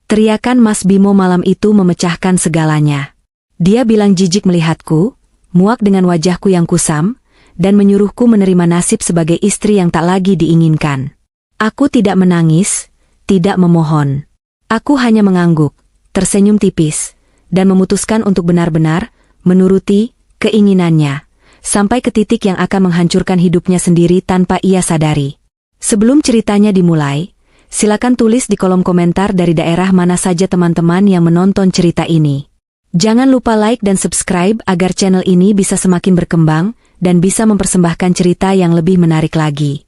Teriakan Mas Bimo malam itu memecahkan segalanya. Dia bilang jijik melihatku, muak dengan wajahku yang kusam, dan menyuruhku menerima nasib sebagai istri yang tak lagi diinginkan. Aku tidak menangis, tidak memohon. Aku hanya mengangguk, tersenyum tipis, dan memutuskan untuk benar-benar menuruti keinginannya, sampai ke titik yang akan menghancurkan hidupnya sendiri tanpa ia sadari. Sebelum ceritanya dimulai, silakan tulis di kolom komentar dari daerah mana saja teman-teman yang menonton cerita ini. Jangan lupa like dan subscribe agar channel ini bisa semakin berkembang dan bisa mempersembahkan cerita yang lebih menarik lagi.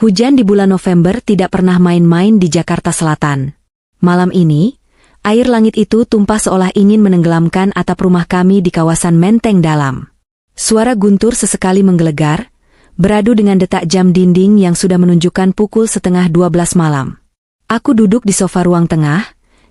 Hujan di bulan November tidak pernah main-main di Jakarta Selatan. Malam ini, air langit itu tumpah seolah ingin menenggelamkan atap rumah kami di kawasan Menteng Dalam. Suara guntur sesekali menggelegar, beradu dengan detak jam dinding yang sudah menunjukkan pukul 11:30 malam. Aku duduk di sofa ruang tengah,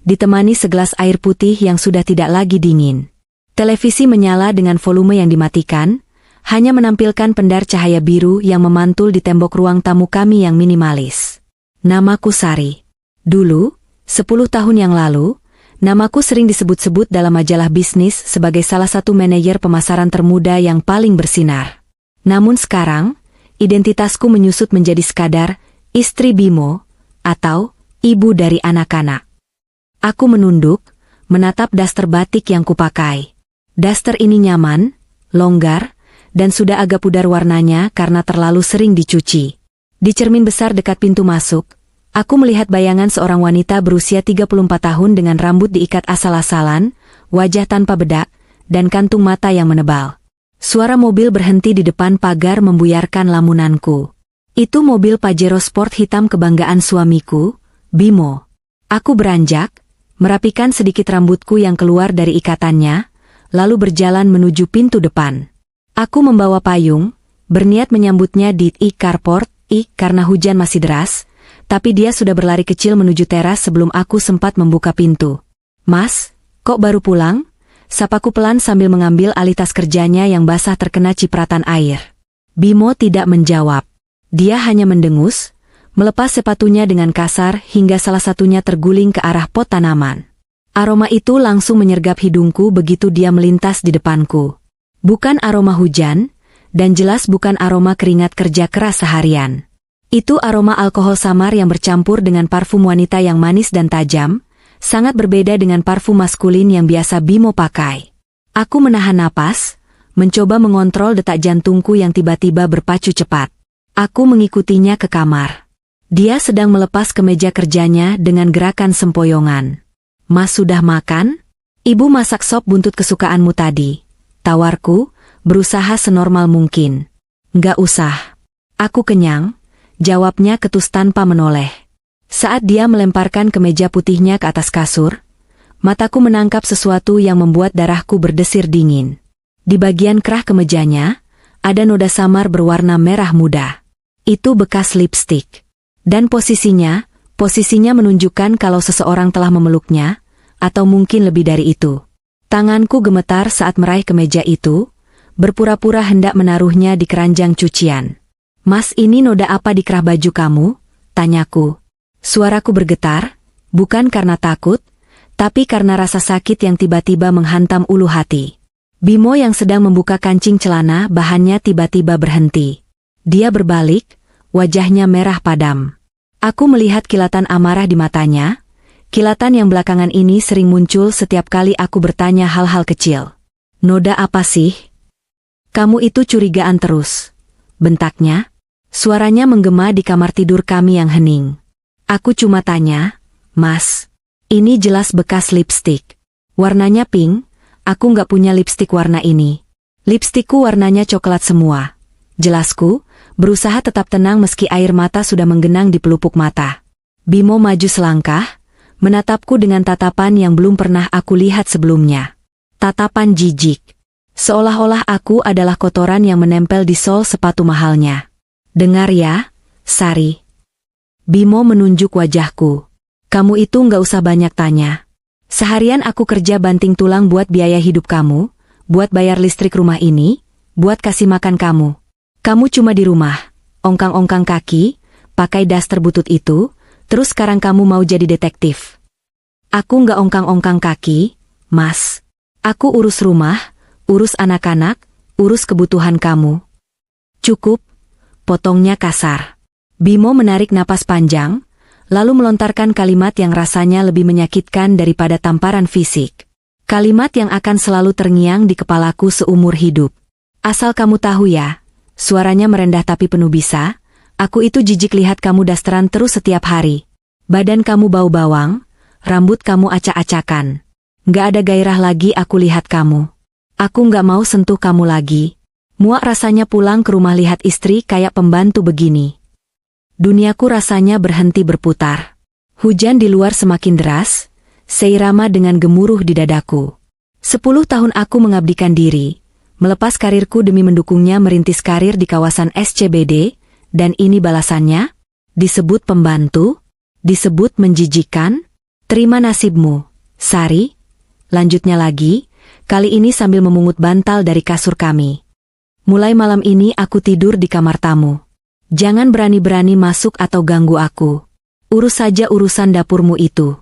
ditemani segelas air putih yang sudah tidak lagi dingin. Televisi menyala dengan volume yang dimatikan, hanya menampilkan pendar cahaya biru yang memantul di tembok ruang tamu kami yang minimalis. Namaku Sari. Dulu, 10 tahun yang lalu, namaku sering disebut-sebut dalam majalah bisnis sebagai salah satu manajer pemasaran termuda yang paling bersinar. Namun sekarang, identitasku menyusut menjadi sekadar istri Bimo, atau ibu dari anak-anak. Aku menunduk, menatap daster batik yang kupakai. Daster ini nyaman, longgar, dan sudah agak pudar warnanya karena terlalu sering dicuci. Di cermin besar dekat pintu masuk, aku melihat bayangan seorang wanita berusia 34 tahun dengan rambut diikat asal-asalan, wajah tanpa bedak, dan kantung mata yang menebal. Suara mobil berhenti di depan pagar membuyarkan lamunanku. Itu mobil Pajero Sport hitam kebanggaan suamiku, Bimo. Aku beranjak, merapikan sedikit rambutku yang keluar dari ikatannya, lalu berjalan menuju pintu depan. Aku membawa payung, berniat menyambutnya di carport, karena hujan masih deras, tapi dia sudah berlari kecil menuju teras sebelum aku sempat membuka pintu. "Mas, kok baru pulang?" Sapaku pelan sambil mengambil alih tas kerjanya yang basah terkena cipratan air. Bimo tidak menjawab. Dia hanya mendengus, melepas sepatunya dengan kasar hingga salah satunya terguling ke arah pot tanaman. Aroma itu langsung menyergap hidungku begitu dia melintas di depanku. Bukan aroma hujan, dan jelas bukan aroma keringat kerja keras seharian. Itu aroma alkohol samar yang bercampur dengan parfum wanita yang manis dan tajam, sangat berbeda dengan parfum maskulin yang biasa Bimo pakai. Aku menahan napas, mencoba mengontrol detak jantungku yang tiba-tiba berpacu cepat. Aku mengikutinya ke kamar. Dia sedang melepas kemeja kerjanya dengan gerakan sempoyongan. "Mas sudah makan? Ibu masak sop buntut kesukaanmu tadi," tawarku, berusaha senormal mungkin. "Nggak usah. Aku kenyang," jawabnya ketus tanpa menoleh. Saat dia melemparkan kemeja putihnya ke atas kasur, mataku menangkap sesuatu yang membuat darahku berdesir dingin. Di bagian kerah kemejanya, ada noda samar berwarna merah muda. Itu bekas lipstik. Dan posisinya menunjukkan kalau seseorang telah memeluknya, atau mungkin lebih dari itu. Tanganku gemetar saat meraih kemeja itu, berpura-pura hendak menaruhnya di keranjang cucian. "Mas, ini noda apa di kerah baju kamu?" tanyaku. Suaraku bergetar, bukan karena takut, tapi karena rasa sakit yang tiba-tiba menghantam ulu hati. Bimo yang sedang membuka kancing celana bahannya tiba-tiba berhenti. Dia berbalik, wajahnya merah padam. Aku melihat kilatan amarah di matanya, kilatan yang belakangan ini sering muncul setiap kali aku bertanya hal-hal kecil. "Noda apa sih? Kamu itu curigaan terus," bentaknya. Suaranya menggema di kamar tidur kami yang hening. Aku cuma tanya, "Mas, ini jelas bekas lipstik. Warnanya pink, aku nggak punya lipstik warna ini. Lipstikku warnanya coklat semua," jelasku, berusaha tetap tenang meski air mata sudah menggenang di pelupuk mata. Bimo maju selangkah, menatapku dengan tatapan yang belum pernah aku lihat sebelumnya. Tatapan jijik. Seolah-olah aku adalah kotoran yang menempel di sol sepatu mahalnya. "Dengar ya, Sari." Bimo menunjuk wajahku. "Kamu itu nggak usah banyak tanya. Seharian aku kerja banting tulang buat biaya hidup kamu, buat bayar listrik rumah ini, buat kasih makan kamu. Kamu cuma di rumah, ongkang-ongkang kaki, pakai daster butut itu, terus sekarang kamu mau jadi detektif. Aku nggak ongkang-ongkang kaki, Mas. Aku urus rumah, urus anak-anak, urus kebutuhan kamu. Cukup, potongnya kasar. Bimo menarik napas panjang, lalu melontarkan kalimat yang rasanya lebih menyakitkan daripada tamparan fisik. Kalimat yang akan selalu terngiang di kepalaku seumur hidup. Asal kamu tahu ya, suaranya merendah tapi penuh bisa, aku itu jijik lihat kamu dasteran terus setiap hari. Badan kamu bau bawang, rambut kamu acak-acakan. Nggak ada gairah lagi aku lihat kamu. Aku nggak mau sentuh kamu lagi. Muak rasanya pulang ke rumah lihat istri kayak pembantu begini. Duniaku rasanya berhenti berputar. Hujan di luar semakin deras, seirama dengan gemuruh di dadaku. 10 tahun aku mengabdikan diri, melepas karirku demi mendukungnya merintis karir di kawasan SCBD, dan ini balasannya? Disebut pembantu? Disebut menjijikan? Terima nasibmu, Sari. Lanjutnya lagi, kali ini sambil memungut bantal dari kasur kami. Mulai malam ini aku tidur di kamar tamu. Jangan berani-berani masuk atau ganggu aku. Urus saja urusan dapurmu itu.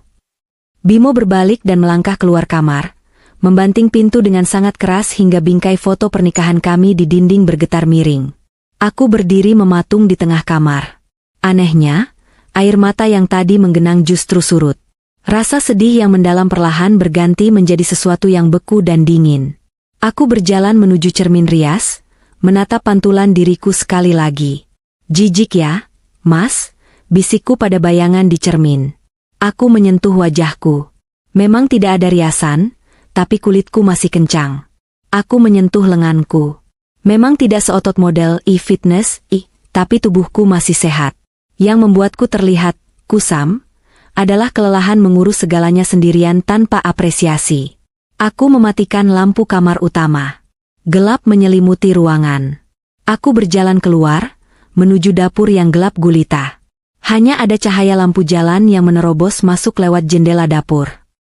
Bimo berbalik dan melangkah keluar kamar, membanting pintu dengan sangat keras hingga bingkai foto pernikahan kami di dinding bergetar miring. Aku berdiri mematung di tengah kamar. Anehnya, air mata yang tadi menggenang justru surut. Rasa sedih yang mendalam perlahan berganti menjadi sesuatu yang beku dan dingin. Aku berjalan menuju cermin rias, menatap pantulan diriku sekali lagi. Jijik ya, Mas, bisikku pada bayangan di cermin. Aku menyentuh wajahku. Memang tidak ada riasan, tapi kulitku masih kencang. Aku menyentuh lenganku. Memang tidak seotot model e-fitness, tapi tubuhku masih sehat. Yang membuatku terlihat kusam adalah kelelahan mengurus segalanya sendirian tanpa apresiasi. Aku mematikan lampu kamar utama. Gelap menyelimuti ruangan. Aku berjalan keluar, menuju dapur yang gelap gulita. Hanya ada cahaya lampu jalan yang menerobos masuk lewat jendela dapur.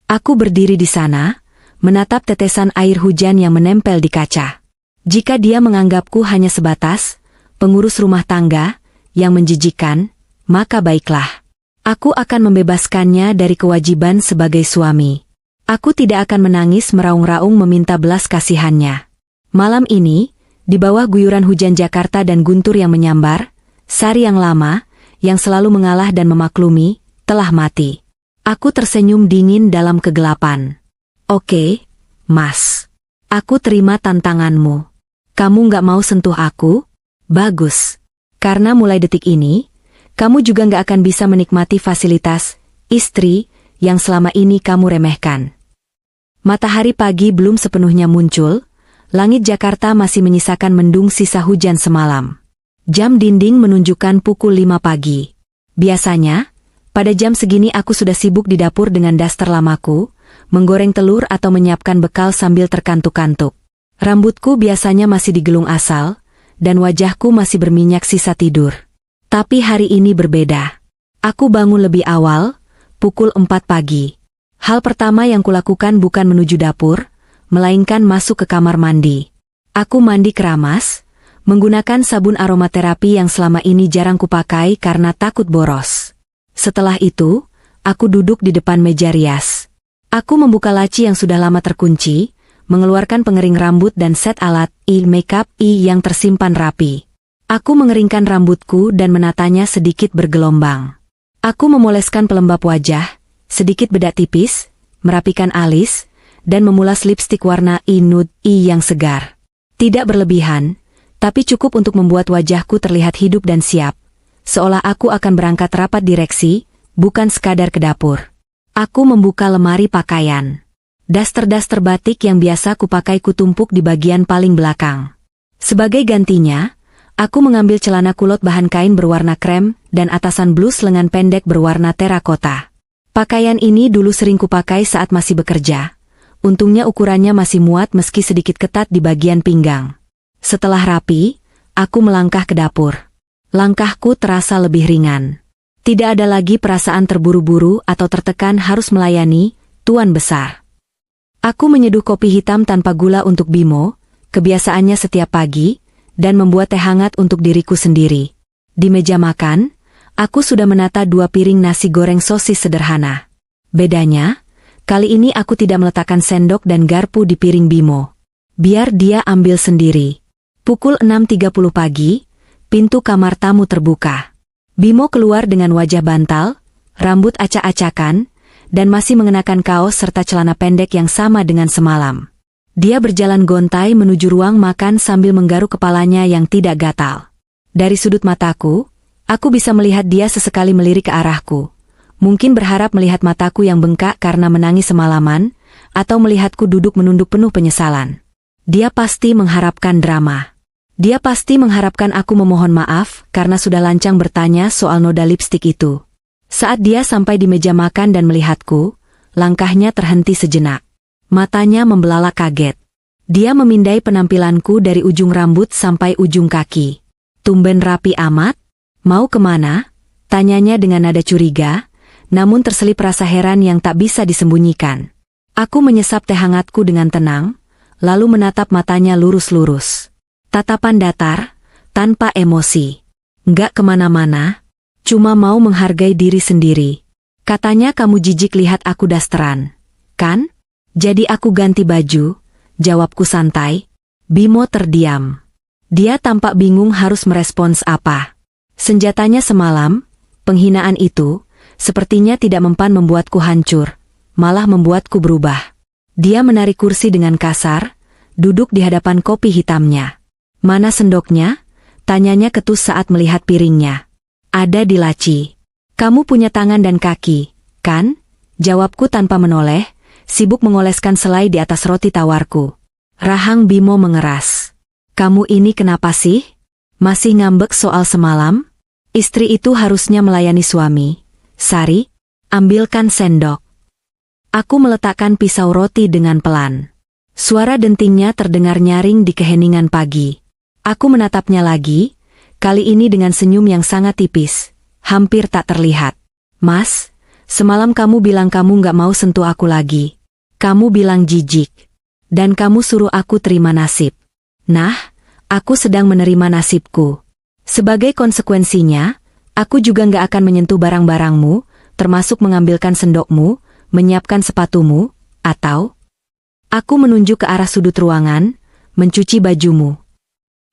Aku berdiri di sana, menatap tetesan air hujan yang menempel di kaca. Jika dia menganggapku hanya sebatas pengurus rumah tangga yang menjijikan, maka baiklah. Aku akan membebaskannya dari kewajiban sebagai suami. Aku tidak akan menangis meraung-raung meminta belas kasihannya. Malam ini, di bawah guyuran hujan Jakarta dan guntur yang menyambar, Sari yang lama, yang selalu mengalah dan memaklumi, telah mati. Aku tersenyum dingin dalam kegelapan. Oke, Mas. Aku terima tantanganmu. Kamu nggak mau sentuh aku? Bagus. Karena mulai detik ini, kamu juga nggak akan bisa menikmati fasilitas istri yang selama ini kamu remehkan. Matahari pagi belum sepenuhnya muncul, langit Jakarta masih menyisakan mendung sisa hujan semalam. Jam dinding menunjukkan pukul 5 pagi. Biasanya, pada jam segini aku sudah sibuk di dapur dengan daster lamaku, menggoreng telur atau menyiapkan bekal sambil terkantuk-kantuk. Rambutku biasanya masih digelung asal, dan wajahku masih berminyak sisa tidur. Tapi hari ini berbeda. Aku bangun lebih awal, pukul 4 pagi. Hal pertama yang kulakukan bukan menuju dapur, melainkan masuk ke kamar mandi. Aku mandi keramas, menggunakan sabun aromaterapi yang selama ini jarang kupakai karena takut boros. Setelah itu, aku duduk di depan meja rias. Aku membuka laci yang sudah lama terkunci, mengeluarkan pengering rambut dan set alat makeup yang tersimpan rapi. Aku mengeringkan rambutku dan menatanya sedikit bergelombang. Aku memoleskan pelembab wajah, sedikit bedak tipis, merapikan alis, dan memulas lipstik warna nude yang segar. Tidak berlebihan, tapi cukup untuk membuat wajahku terlihat hidup dan siap, seolah aku akan berangkat rapat direksi, bukan sekadar ke dapur. Aku membuka lemari pakaian. Daster-daster batik yang biasa kupakai kutumpuk di bagian paling belakang. Sebagai gantinya, aku mengambil celana kulot bahan kain berwarna krem dan atasan blus lengan pendek berwarna terakota. Pakaian ini dulu sering kupakai saat masih bekerja. Untungnya ukurannya masih muat meski sedikit ketat di bagian pinggang. Setelah rapi, aku melangkah ke dapur. Langkahku terasa lebih ringan. Tidak ada lagi perasaan terburu-buru atau tertekan harus melayani tuan besar. Aku menyeduh kopi hitam tanpa gula untuk Bimo, kebiasaannya setiap pagi, dan membuat teh hangat untuk diriku sendiri. Di meja makan, aku sudah menata 2 piring nasi goreng sosis sederhana. Bedanya, kali ini aku tidak meletakkan sendok dan garpu di piring Bimo. Biar dia ambil sendiri. Pukul 6.30 pagi, pintu kamar tamu terbuka. Bimo keluar dengan wajah bantal, rambut acak-acakan, dan masih mengenakan kaos serta celana pendek yang sama dengan semalam. Dia berjalan gontai menuju ruang makan sambil menggaruk kepalanya yang tidak gatal. Dari sudut mataku, aku bisa melihat dia sesekali melirik ke arahku. Mungkin berharap melihat mataku yang bengkak karena menangis semalaman, atau melihatku duduk menunduk penuh penyesalan. Dia pasti mengharapkan drama. Dia pasti mengharapkan aku memohon maaf karena sudah lancang bertanya soal noda lipstik itu. Saat dia sampai di meja makan dan melihatku, langkahnya terhenti sejenak. Matanya membelalak kaget. Dia memindai penampilanku dari ujung rambut sampai ujung kaki. Tumben rapi amat? Mau kemana? Tanyanya dengan nada curiga, namun terselip rasa heran yang tak bisa disembunyikan. Aku menyesap teh hangatku dengan tenang, lalu menatap matanya lurus-lurus. Tatapan datar, tanpa emosi. Nggak kemana-mana, cuma mau menghargai diri sendiri. Katanya kamu jijik lihat aku dasteran, kan? Jadi aku ganti baju, jawabku santai. Bimo terdiam. Dia tampak bingung harus merespons apa. Senjatanya semalam, penghinaan itu, sepertinya tidak mempan membuatku hancur, malah membuatku berubah. Dia menarik kursi dengan kasar, duduk di hadapan kopi hitamnya. Mana sendoknya? Tanyanya ketus saat melihat piringnya. Ada di laci. Kamu punya tangan dan kaki, kan? Jawabku tanpa menoleh, sibuk mengoleskan selai di atas roti tawarku. Rahang Bimo mengeras. Kamu ini kenapa sih? Masih ngambek soal semalam? Istri itu harusnya melayani suami. Sari, ambilkan sendok. Aku meletakkan pisau roti dengan pelan. Suara dentingnya terdengar nyaring di keheningan pagi. Aku menatapnya lagi, kali ini dengan senyum yang sangat tipis, hampir tak terlihat. Mas, semalam kamu bilang kamu nggak mau sentuh aku lagi. Kamu bilang jijik. Dan kamu suruh aku terima nasib. Nah, aku sedang menerima nasibku. Sebagai konsekuensinya, aku juga nggak akan menyentuh barang-barangmu, termasuk mengambilkan sendokmu, menyiapkan sepatumu, atau... Aku menunjuk ke arah sudut ruangan, mencuci bajumu.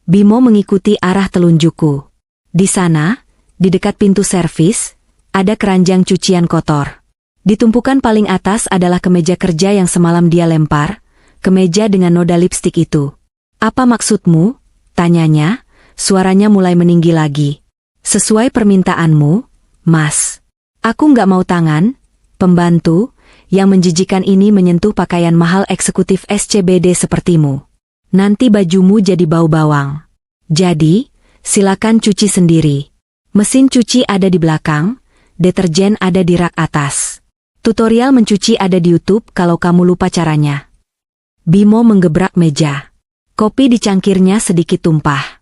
Bimo mengikuti arah telunjukku. Di sana, di dekat pintu servis, ada keranjang cucian kotor. Di tumpukan paling atas adalah kemeja kerja yang semalam dia lempar, kemeja dengan noda lipstik itu. Apa maksudmu? Tanyanya, suaranya mulai meninggi lagi. Sesuai permintaanmu, Mas. Aku nggak mau tangan, pembantu, yang menjijikan ini menyentuh pakaian mahal eksekutif SCBD sepertimu. Nanti bajumu jadi bau bawang. Jadi, silakan cuci sendiri. Mesin cuci ada di belakang, deterjen ada di rak atas. Tutorial mencuci ada di YouTube kalau kamu lupa caranya. Bimo menggebrak meja. Kopi di cangkirnya sedikit tumpah.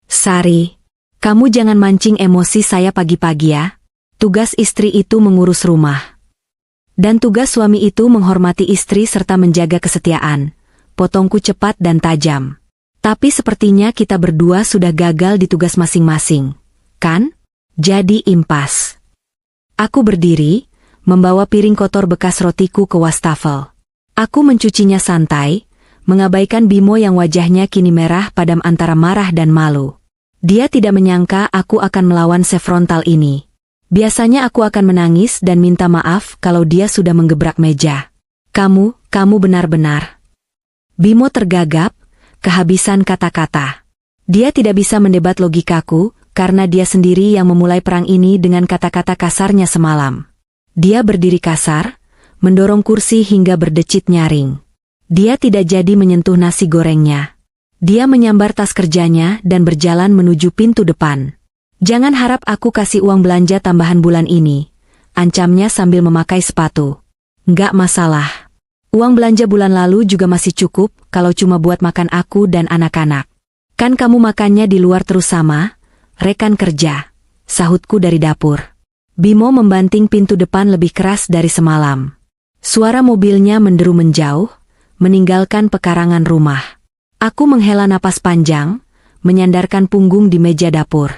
Sari, kamu jangan mancing emosi saya pagi-pagi ya. Tugas istri itu mengurus rumah. Dan tugas suami itu menghormati istri serta menjaga kesetiaan. Potongku cepat dan tajam. Tapi sepertinya kita berdua sudah gagal di tugas masing-masing. Kan? Jadi impas. Aku berdiri, membawa piring kotor bekas rotiku ke wastafel. Aku mencucinya santai, mengabaikan Bimo yang wajahnya kini merah padam antara marah dan malu. Dia tidak menyangka aku akan melawan sefrontal ini. Biasanya aku akan menangis dan minta maaf kalau dia sudah menggebrak meja. Kamu benar-benar. Bimo tergagap, kehabisan kata-kata. Dia tidak bisa mendebat logikaku, karena dia sendiri yang memulai perang ini dengan kata-kata kasarnya semalam. Dia berdiri kasar, mendorong kursi hingga berdecit nyaring. Dia tidak jadi menyentuh nasi gorengnya. Dia menyambar tas kerjanya dan berjalan menuju pintu depan. Jangan harap aku kasih uang belanja tambahan bulan ini, ancamnya sambil memakai sepatu. Nggak masalah. Uang belanja bulan lalu juga masih cukup kalau cuma buat makan aku dan anak-anak. Kan kamu makannya di luar terus sama rekan kerja, sahutku dari dapur. Bimo membanting pintu depan lebih keras dari semalam. Suara mobilnya menderu menjauh, meninggalkan pekarangan rumah. Aku menghela napas panjang, menyandarkan punggung di meja dapur.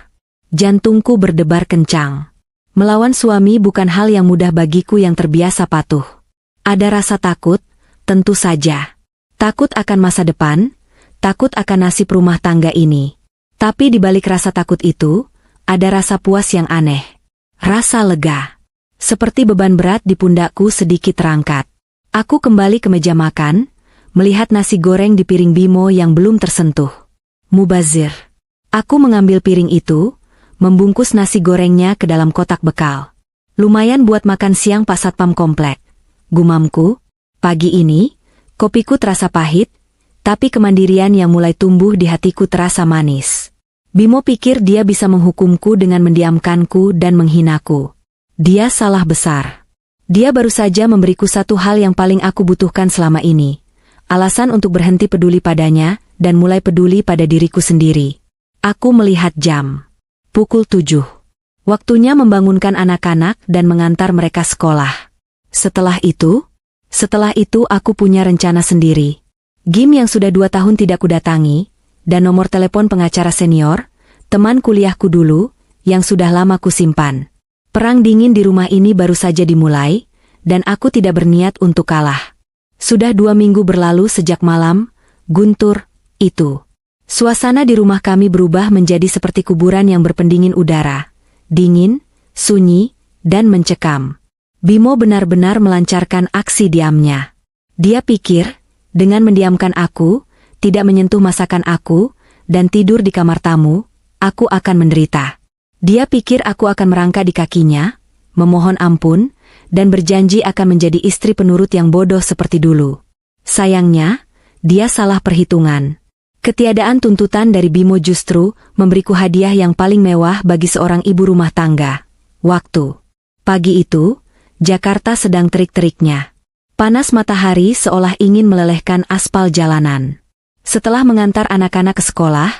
Jantungku berdebar kencang. Melawan suami bukan hal yang mudah bagiku yang terbiasa patuh. Ada rasa takut, tentu saja. Takut akan masa depan, takut akan nasib rumah tangga ini. Tapi di balik rasa takut itu, ada rasa puas yang aneh. Rasa lega. Seperti beban berat di pundakku sedikit terangkat. Aku kembali ke meja makan, melihat nasi goreng di piring Bimo yang belum tersentuh. Mubazir. Aku mengambil piring itu, membungkus nasi gorengnya ke dalam kotak bekal. Lumayan buat makan siang Pak Satpam komplek. Gumamku, pagi ini, kopiku terasa pahit, tapi kemandirian yang mulai tumbuh di hatiku terasa manis. Bimo pikir dia bisa menghukumku dengan mendiamkanku dan menghinaku. Dia salah besar. Dia baru saja memberiku satu hal yang paling aku butuhkan selama ini. Alasan untuk berhenti peduli padanya dan mulai peduli pada diriku sendiri. Aku melihat jam. Pukul 7. Waktunya membangunkan anak-anak dan mengantar mereka sekolah. Setelah itu aku punya rencana sendiri. Gim yang sudah 2 tahun tidak kudatangi, dan nomor telepon pengacara senior, teman kuliahku dulu, yang sudah lama kusimpan. Perang dingin di rumah ini baru saja dimulai, dan aku tidak berniat untuk kalah. Sudah 2 minggu berlalu sejak malam guntur itu. Suasana di rumah kami berubah menjadi seperti kuburan yang berpendingin udara. Dingin, sunyi, dan mencekam. Bimo benar-benar melancarkan aksi diamnya. Dia pikir, dengan mendiamkan aku, tidak menyentuh masakan aku, dan tidur di kamar tamu, aku akan menderita. Dia pikir aku akan merangkak di kakinya, memohon ampun, dan berjanji akan menjadi istri penurut yang bodoh seperti dulu. Sayangnya, dia salah perhitungan. Ketiadaan tuntutan dari Bimo justru memberiku hadiah yang paling mewah bagi seorang ibu rumah tangga. Waktu. Pagi itu, Jakarta sedang terik-teriknya. Panas matahari seolah ingin melelehkan aspal jalanan. Setelah mengantar anak-anak ke sekolah,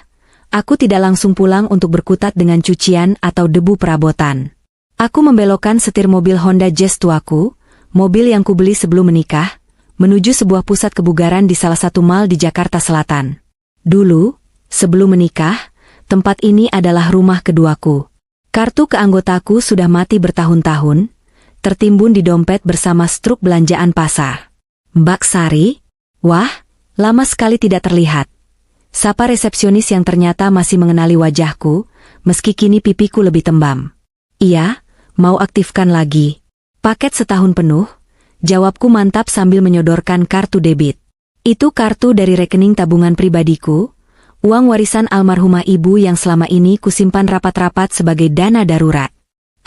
aku tidak langsung pulang untuk berkutat dengan cucian atau debu perabotan. Aku membelokkan setir mobil Honda Jazz tuaku, mobil yang kubeli sebelum menikah, menuju sebuah pusat kebugaran di salah satu mal di Jakarta Selatan. Dulu, sebelum menikah, tempat ini adalah rumah keduaku. Kartu keanggotaku sudah mati bertahun-tahun, tertimbun di dompet bersama struk belanjaan pasar. Mbak Sari? Wah, lama sekali tidak terlihat. Sapa resepsionis yang ternyata masih mengenali wajahku, meski kini pipiku lebih tembam. Iya, mau aktifkan lagi. Paket setahun penuh, jawabku mantap sambil menyodorkan kartu debit. Itu kartu dari rekening tabungan pribadiku, uang warisan almarhumah ibu yang selama ini kusimpan rapat-rapat sebagai dana darurat.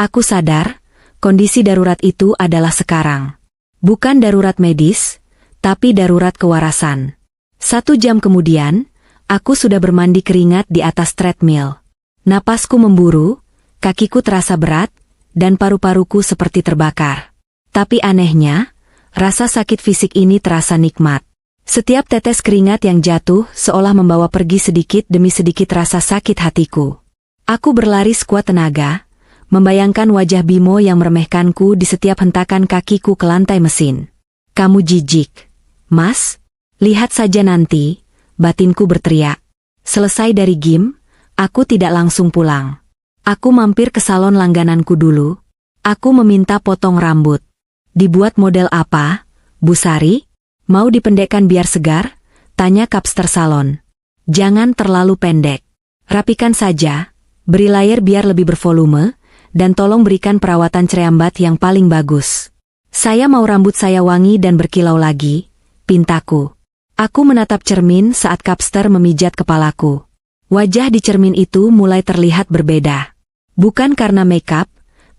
Aku sadar, kondisi darurat itu adalah sekarang. Bukan darurat medis, tapi darurat kewarasan. 1 jam kemudian, aku sudah bermandi keringat di atas treadmill. Napasku memburu, kakiku terasa berat, dan paru-paruku seperti terbakar. Tapi anehnya, rasa sakit fisik ini terasa nikmat. Setiap tetes keringat yang jatuh seolah membawa pergi sedikit demi sedikit rasa sakit hatiku. Aku berlari sekuat tenaga, membayangkan wajah Bimo yang meremehkanku di setiap hentakan kakiku ke lantai mesin. Kamu jijik. Mas, lihat saja nanti, batinku berteriak. Selesai dari gym, aku tidak langsung pulang. Aku mampir ke salon langgananku dulu. Aku meminta potong rambut. Dibuat model apa, Bu Sari? Mau dipendekkan biar segar? Tanya kapster salon. Jangan terlalu pendek. Rapikan saja, beri layar biar lebih bervolume, dan tolong berikan perawatan cerambat yang paling bagus. Saya mau rambut saya wangi dan berkilau lagi, pintaku. Aku menatap cermin saat kapster memijat kepalaku. Wajah di cermin itu mulai terlihat berbeda. Bukan karena makeup,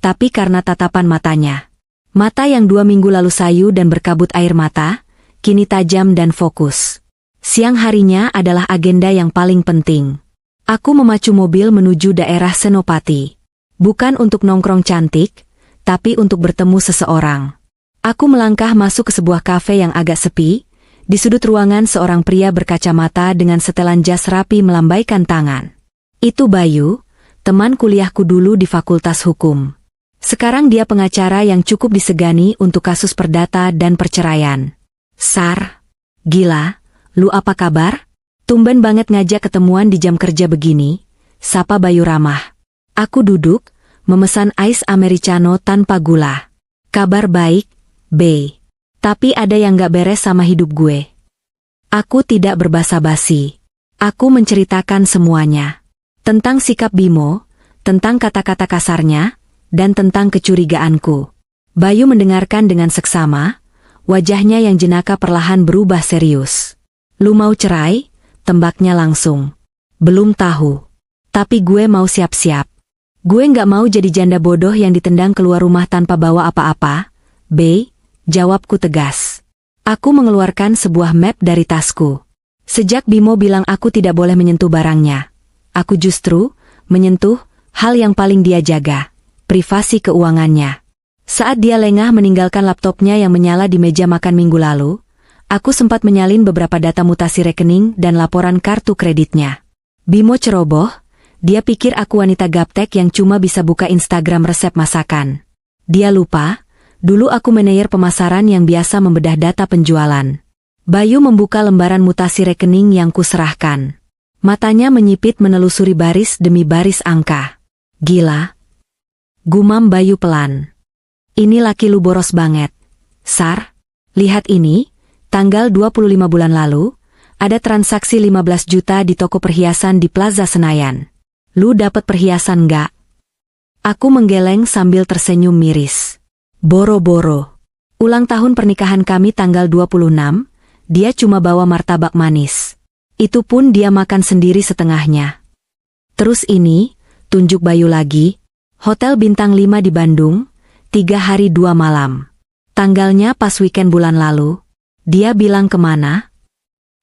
tapi karena tatapan matanya. Mata yang 2 minggu lalu sayu dan berkabut air mata, kini tajam dan fokus. Siang harinya adalah agenda yang paling penting. Aku memacu mobil menuju daerah Senopati. Bukan untuk nongkrong cantik, tapi untuk bertemu seseorang. Aku melangkah masuk ke sebuah kafe yang agak sepi. Di sudut ruangan seorang pria berkacamata dengan setelan jas rapi melambaikan tangan. Itu Bayu, teman kuliahku dulu di Fakultas Hukum. Sekarang dia pengacara yang cukup disegani untuk kasus perdata dan perceraian. Sar, gila, lu apa kabar? Tumben banget ngajak ketemuan di jam kerja begini, sapa Bayu ramah. Aku duduk, memesan ice americano tanpa gula. Kabar baik, B. Tapi ada yang gak beres sama hidup gue. Aku tidak berbasa-basi. Aku menceritakan semuanya. Tentang sikap Bimo, tentang kata-kata kasarnya, dan tentang kecurigaanku. Bayu mendengarkan dengan seksama, wajahnya yang jenaka perlahan berubah serius. Lu mau cerai? Tembaknya langsung. Belum tahu. Tapi gue mau siap-siap. Gue nggak mau jadi janda bodoh yang ditendang keluar rumah tanpa bawa apa-apa. B, jawabku tegas. Aku mengeluarkan sebuah map dari tasku. Sejak Bimo bilang aku tidak boleh menyentuh barangnya, aku justru menyentuh hal yang paling dia jaga, privasi keuangannya. Saat dia lengah meninggalkan laptopnya yang menyala di meja makan minggu lalu, aku sempat menyalin beberapa data mutasi rekening dan laporan kartu kreditnya. Bimo ceroboh. Dia pikir aku wanita gaptek yang cuma bisa buka Instagram resep masakan. Dia lupa, dulu aku manajer pemasaran yang biasa membedah data penjualan. Bayu membuka lembaran mutasi rekening yang kuserahkan. Matanya menyipit menelusuri baris demi baris angka. Gila. Gumam Bayu pelan. Ini laki lu boros banget. Sar, lihat ini, tanggal 25 bulan lalu, ada transaksi 15 juta di toko perhiasan di Plaza Senayan. Lu dapat perhiasan nggak? Aku menggeleng sambil tersenyum miris. Boro-boro. Ulang tahun pernikahan kami tanggal 26, dia cuma bawa martabak manis. Itu pun dia makan sendiri setengahnya. Terus ini, tunjuk Bayu lagi, Hotel Bintang 5 di Bandung, 3 hari 2 malam. Tanggalnya pas weekend bulan lalu. Dia bilang kemana?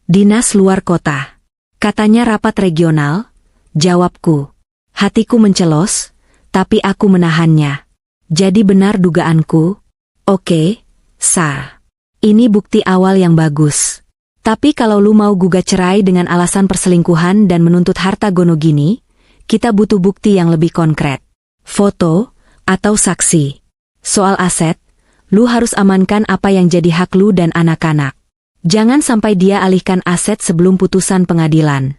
Dinas luar kota. Katanya rapat regional. Jawabku. Hatiku mencelos, tapi aku menahannya. Jadi benar dugaanku? Oke, Sar. Ini bukti awal yang bagus. Tapi kalau lu mau gugat cerai dengan alasan perselingkuhan dan menuntut harta gono gini, kita butuh bukti yang lebih konkret. Foto, atau saksi. Soal aset, lu harus amankan apa yang jadi hak lu dan anak-anak. Jangan sampai dia alihkan aset sebelum putusan pengadilan.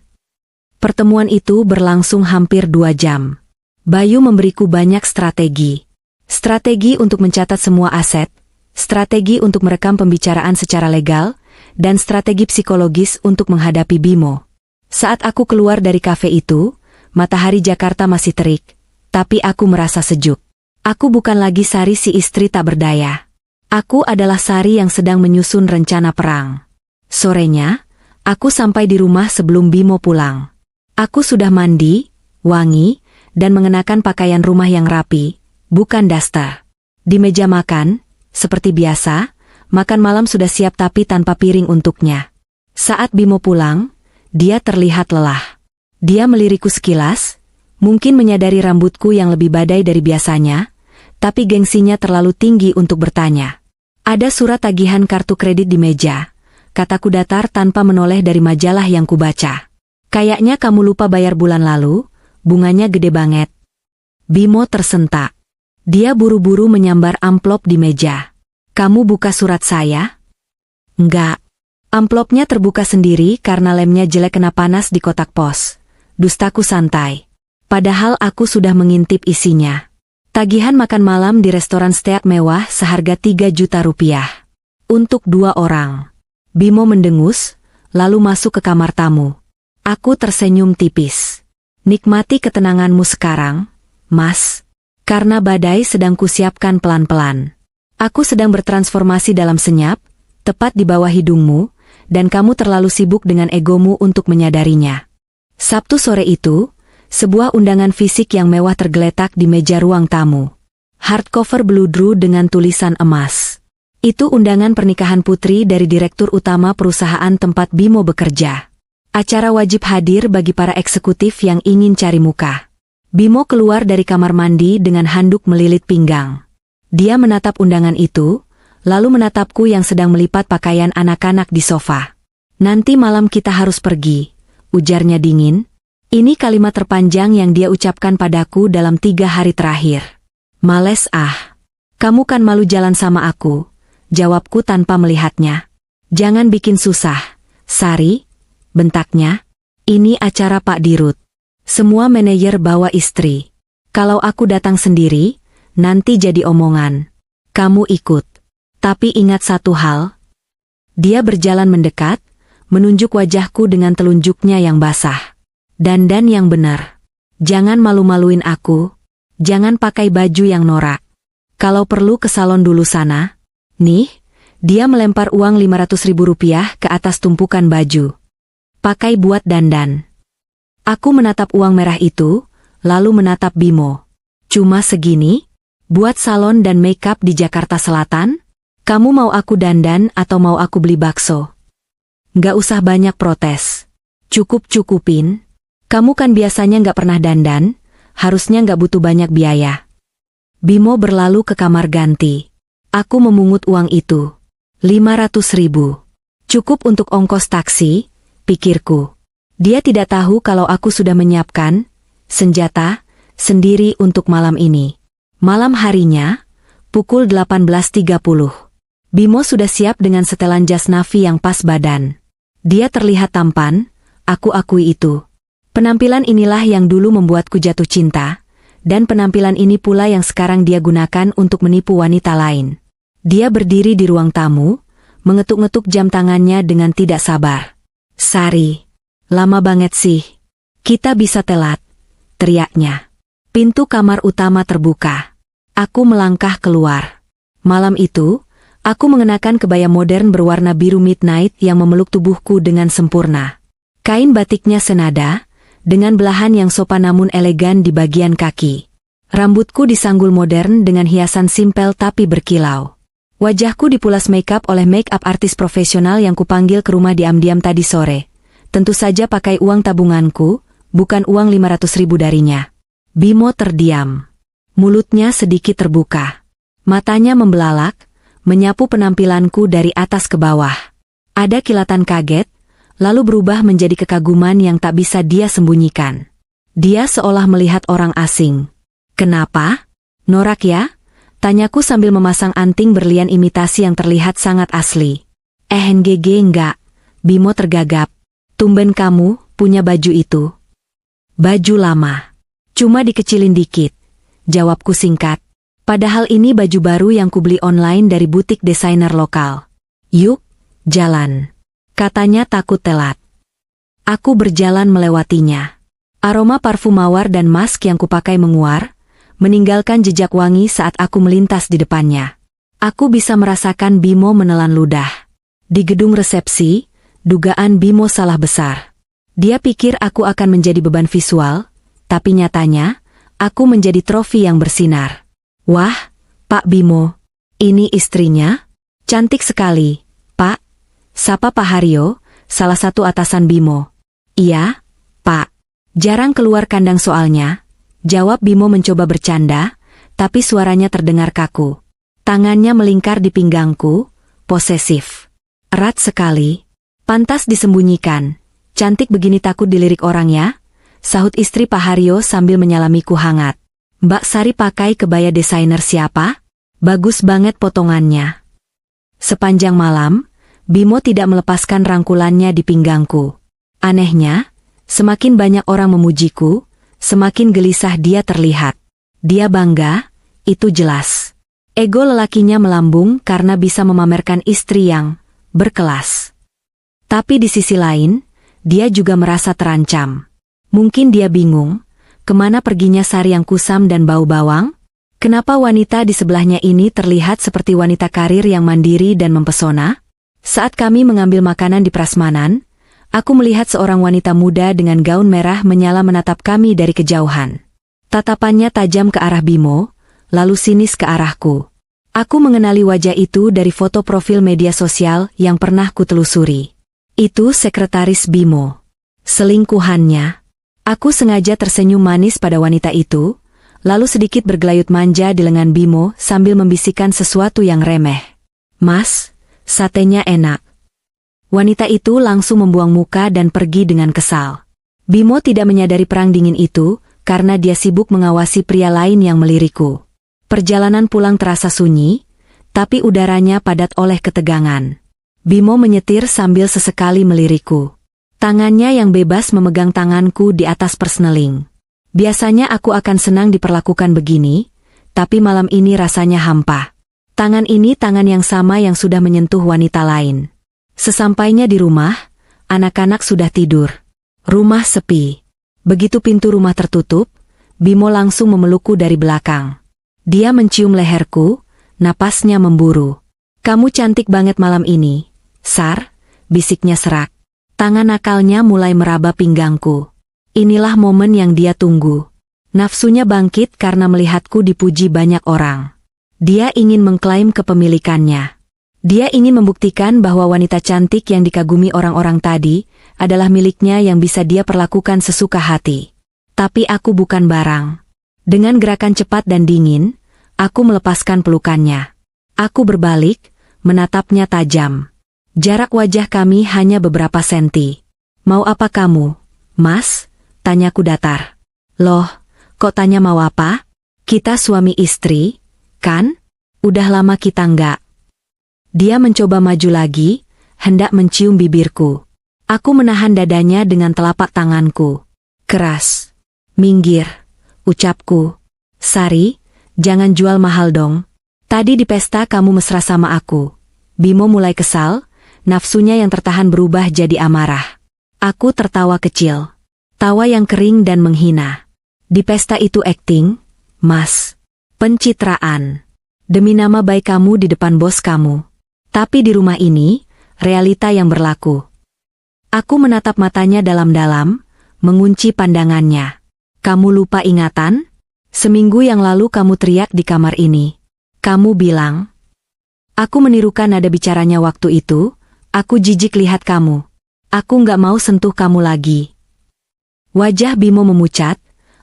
Pertemuan itu berlangsung hampir 2 jam. Bayu memberiku banyak strategi. Strategi untuk mencatat semua aset, strategi untuk merekam pembicaraan secara legal, dan strategi psikologis untuk menghadapi Bimo. Saat aku keluar dari kafe itu, matahari Jakarta masih terik, tapi aku merasa sejuk. Aku bukan lagi Sari si istri tak berdaya. Aku adalah Sari yang sedang menyusun rencana perang. Sorenya, aku sampai di rumah sebelum Bimo pulang. Aku sudah mandi, wangi, dan mengenakan pakaian rumah yang rapi, bukan daster. Di meja makan, seperti biasa, makan malam sudah siap tapi tanpa piring untuknya. Saat Bimo pulang, dia terlihat lelah. Dia melirikku sekilas, mungkin menyadari rambutku yang lebih badai dari biasanya, tapi gengsinya terlalu tinggi untuk bertanya. Ada surat tagihan kartu kredit di meja, kataku datar tanpa menoleh dari majalah yang kubaca. Kayaknya kamu lupa bayar bulan lalu, bunganya gede banget. Bimo tersentak. Dia buru-buru menyambar amplop di meja. Kamu buka surat saya? Enggak. Amplopnya terbuka sendiri karena lemnya jelek kena panas di kotak pos. Dustaku santai. Padahal aku sudah mengintip isinya. Tagihan makan malam di restoran steak mewah seharga 3 juta rupiah. Untuk 2 orang. Bimo mendengus, lalu masuk ke kamar tamu. Aku tersenyum tipis. Nikmati ketenanganmu sekarang, Mas. Karena badai sedang kusiapkan pelan-pelan. Aku sedang bertransformasi dalam senyap, tepat di bawah hidungmu, dan kamu terlalu sibuk dengan egomu untuk menyadarinya. Sabtu sore itu, sebuah undangan fisik yang mewah tergeletak di meja ruang tamu. Hardcover bludru dengan tulisan emas. Itu undangan pernikahan putri dari direktur utama perusahaan tempat Bimo bekerja. Acara wajib hadir bagi para eksekutif yang ingin cari muka. Bimo keluar dari kamar mandi dengan handuk melilit pinggang. Dia menatap undangan itu, lalu menatapku yang sedang melipat pakaian anak-anak di sofa. Nanti malam kita harus pergi, ujarnya dingin. Ini kalimat terpanjang yang dia ucapkan padaku dalam 3 hari terakhir. Males ah. Kamu kan malu jalan sama aku, jawabku tanpa melihatnya. Jangan bikin susah, Sari. Bentaknya, ini acara Pak Dirut. Semua manajer bawa istri. Kalau aku datang sendiri, nanti jadi omongan. Kamu ikut. Tapi ingat satu hal. Dia berjalan mendekat, menunjuk wajahku dengan telunjuknya yang basah. Dandan yang benar. Jangan malu-maluin aku. Jangan pakai baju yang norak. Kalau perlu ke salon dulu sana. Nih, dia melempar uang 500.000 rupiah ke atas tumpukan baju. Pakai buat dandan. Aku menatap uang merah itu, lalu menatap Bimo. Cuma segini? Buat salon dan makeup di Jakarta Selatan? Kamu mau aku dandan atau mau aku beli bakso? Nggak usah banyak protes. Cukup-cukupin. Kamu kan biasanya nggak pernah dandan, harusnya nggak butuh banyak biaya. Bimo berlalu ke kamar ganti. Aku memungut uang itu. 500.000. Cukup untuk ongkos taksi, pikirku. Dia tidak tahu kalau aku sudah menyiapkan senjata sendiri untuk malam ini. Malam harinya, pukul 18.30. Bimo sudah siap dengan setelan jas Navy yang pas badan. Dia terlihat tampan, aku akui itu. Penampilan inilah yang dulu membuatku jatuh cinta, dan penampilan ini pula yang sekarang dia gunakan untuk menipu wanita lain. Dia berdiri di ruang tamu, mengetuk-ngetuk jam tangannya dengan tidak sabar. Sari, lama banget sih. Kita bisa telat, teriaknya. Pintu kamar utama terbuka. Aku melangkah keluar. Malam itu, aku mengenakan kebaya modern berwarna biru midnight yang memeluk tubuhku dengan sempurna. Kain batiknya senada, dengan belahan yang sopan namun elegan di bagian kaki. Rambutku disanggul modern dengan hiasan simpel tapi berkilau. Wajahku dipulas makeup oleh make-up artis profesional yang kupanggil ke rumah diam-diam tadi sore. Tentu saja pakai uang tabunganku, bukan uang 500.000 darinya. Bimo terdiam. Mulutnya sedikit terbuka. Matanya membelalak, menyapu penampilanku dari atas ke bawah. Ada kilatan kaget, lalu berubah menjadi kekaguman yang tak bisa dia sembunyikan. Dia seolah melihat orang asing. Kenapa? Norak ya? Tanyaku sambil memasang anting berlian imitasi yang terlihat sangat asli. Enggak. Bimo tergagap. Tumben kamu punya baju itu. Baju lama. Cuma dikecilin dikit. Jawabku singkat. Padahal ini baju baru yang kubeli online dari butik desainer lokal. Yuk, jalan. Katanya takut telat. Aku berjalan melewatinya. Aroma parfum mawar dan mask yang kupakai menguar, meninggalkan jejak wangi saat aku melintas di depannya. Aku bisa merasakan Bimo menelan ludah. Di gedung resepsi, dugaan Bimo salah besar. Dia pikir aku akan menjadi beban visual, tapi nyatanya, aku menjadi trofi yang bersinar. Wah, Pak Bimo, ini istrinya? Cantik sekali, Pak. Sapa Pak Haryo, salah satu atasan Bimo. Iya, Pak. Jarang keluar kandang soalnya, jawab Bimo mencoba bercanda, tapi suaranya terdengar kaku. Tangannya melingkar di pinggangku, posesif. Erat sekali. Pantas disembunyikan. Cantik begini takut dilirik orang ya? Sahut istri Pak Haryo sambil menyalamiku hangat. Mbak Sari pakai kebaya desainer siapa? Bagus banget potongannya. Sepanjang malam, Bimo tidak melepaskan rangkulannya di pinggangku. Anehnya, semakin banyak orang memujiku, semakin gelisah dia terlihat. Dia bangga, itu jelas. Ego lelakinya melambung karena bisa memamerkan istri yang berkelas. Tapi di sisi lain, dia juga merasa terancam. Mungkin dia bingung, kemana perginya Sari yang kusam dan bau bawang? Kenapa wanita di sebelahnya ini terlihat seperti wanita karir yang mandiri dan mempesona? Saat kami mengambil makanan di prasmanan, aku melihat seorang wanita muda dengan gaun merah menyala menatap kami dari kejauhan. Tatapannya tajam ke arah Bimo, lalu sinis ke arahku. Aku mengenali wajah itu dari foto profil media sosial yang pernah kutelusuri. Itu sekretaris Bimo. Selingkuhannya. Aku sengaja tersenyum manis pada wanita itu, lalu sedikit bergelayut manja di lengan Bimo sambil membisikkan sesuatu yang remeh. Mas, satenya enak. Wanita itu langsung membuang muka dan pergi dengan kesal. Bimo tidak menyadari perang dingin itu, karena dia sibuk mengawasi pria lain yang melirikku. Perjalanan pulang terasa sunyi, tapi udaranya padat oleh ketegangan. Bimo menyetir sambil sesekali melirikku. Tangannya yang bebas memegang tanganku di atas persneling. Biasanya aku akan senang diperlakukan begini, tapi malam ini rasanya hampa. Tangan ini tangan yang sama yang sudah menyentuh wanita lain. Sesampainya di rumah, anak-anak sudah tidur. Rumah sepi. Begitu pintu rumah tertutup, Bimo langsung memelukku dari belakang. Dia mencium leherku, napasnya memburu. "Kamu cantik banget malam ini, Sar," bisiknya serak. Tangan nakalnya mulai meraba pinggangku. Inilah momen yang dia tunggu. Nafsunya bangkit karena melihatku dipuji banyak orang. Dia ingin mengklaim kepemilikannya. Dia ingin membuktikan bahwa wanita cantik yang dikagumi orang-orang tadi adalah miliknya yang bisa dia perlakukan sesuka hati. Tapi aku bukan barang. Dengan gerakan cepat dan dingin, aku melepaskan pelukannya. Aku berbalik, menatapnya tajam. Jarak wajah kami hanya beberapa senti. "Mau apa kamu, Mas?" tanyaku datar. "Loh, kok tanya mau apa? Kita suami istri, kan? Udah lama kita enggak." Dia mencoba maju lagi, hendak mencium bibirku. Aku menahan dadanya dengan telapak tanganku. Keras. "Minggir," ucapku. "Sari, jangan jual mahal dong. Tadi di pesta kamu mesra sama aku." Bimo mulai kesal, nafsunya yang tertahan berubah jadi amarah. Aku tertawa kecil. Tawa yang kering dan menghina. "Di pesta itu akting, Mas. Pencitraan. Demi nama baik kamu di depan bos kamu. Tapi di rumah ini, realita yang berlaku." Aku menatap matanya dalam-dalam, mengunci pandangannya. "Kamu lupa ingatan? Seminggu yang lalu kamu teriak di kamar ini. Kamu bilang..." Aku menirukan nada bicaranya waktu itu. "Aku jijik lihat kamu. Aku nggak mau sentuh kamu lagi." Wajah Bimo memucat,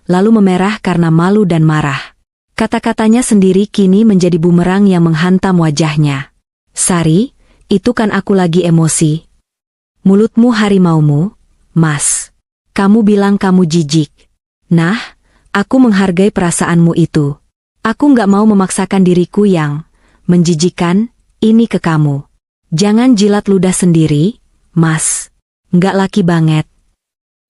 lalu memerah karena malu dan marah. Kata-katanya sendiri kini menjadi bumerang yang menghantam wajahnya. "Sari, itu kan aku lagi emosi." "Mulutmu harimaumu, Mas. Kamu bilang kamu jijik. Nah, aku menghargai perasaanmu itu. Aku nggak mau memaksakan diriku yang menjijikan ini ke kamu. Jangan jilat ludah sendiri, Mas. Nggak laki banget."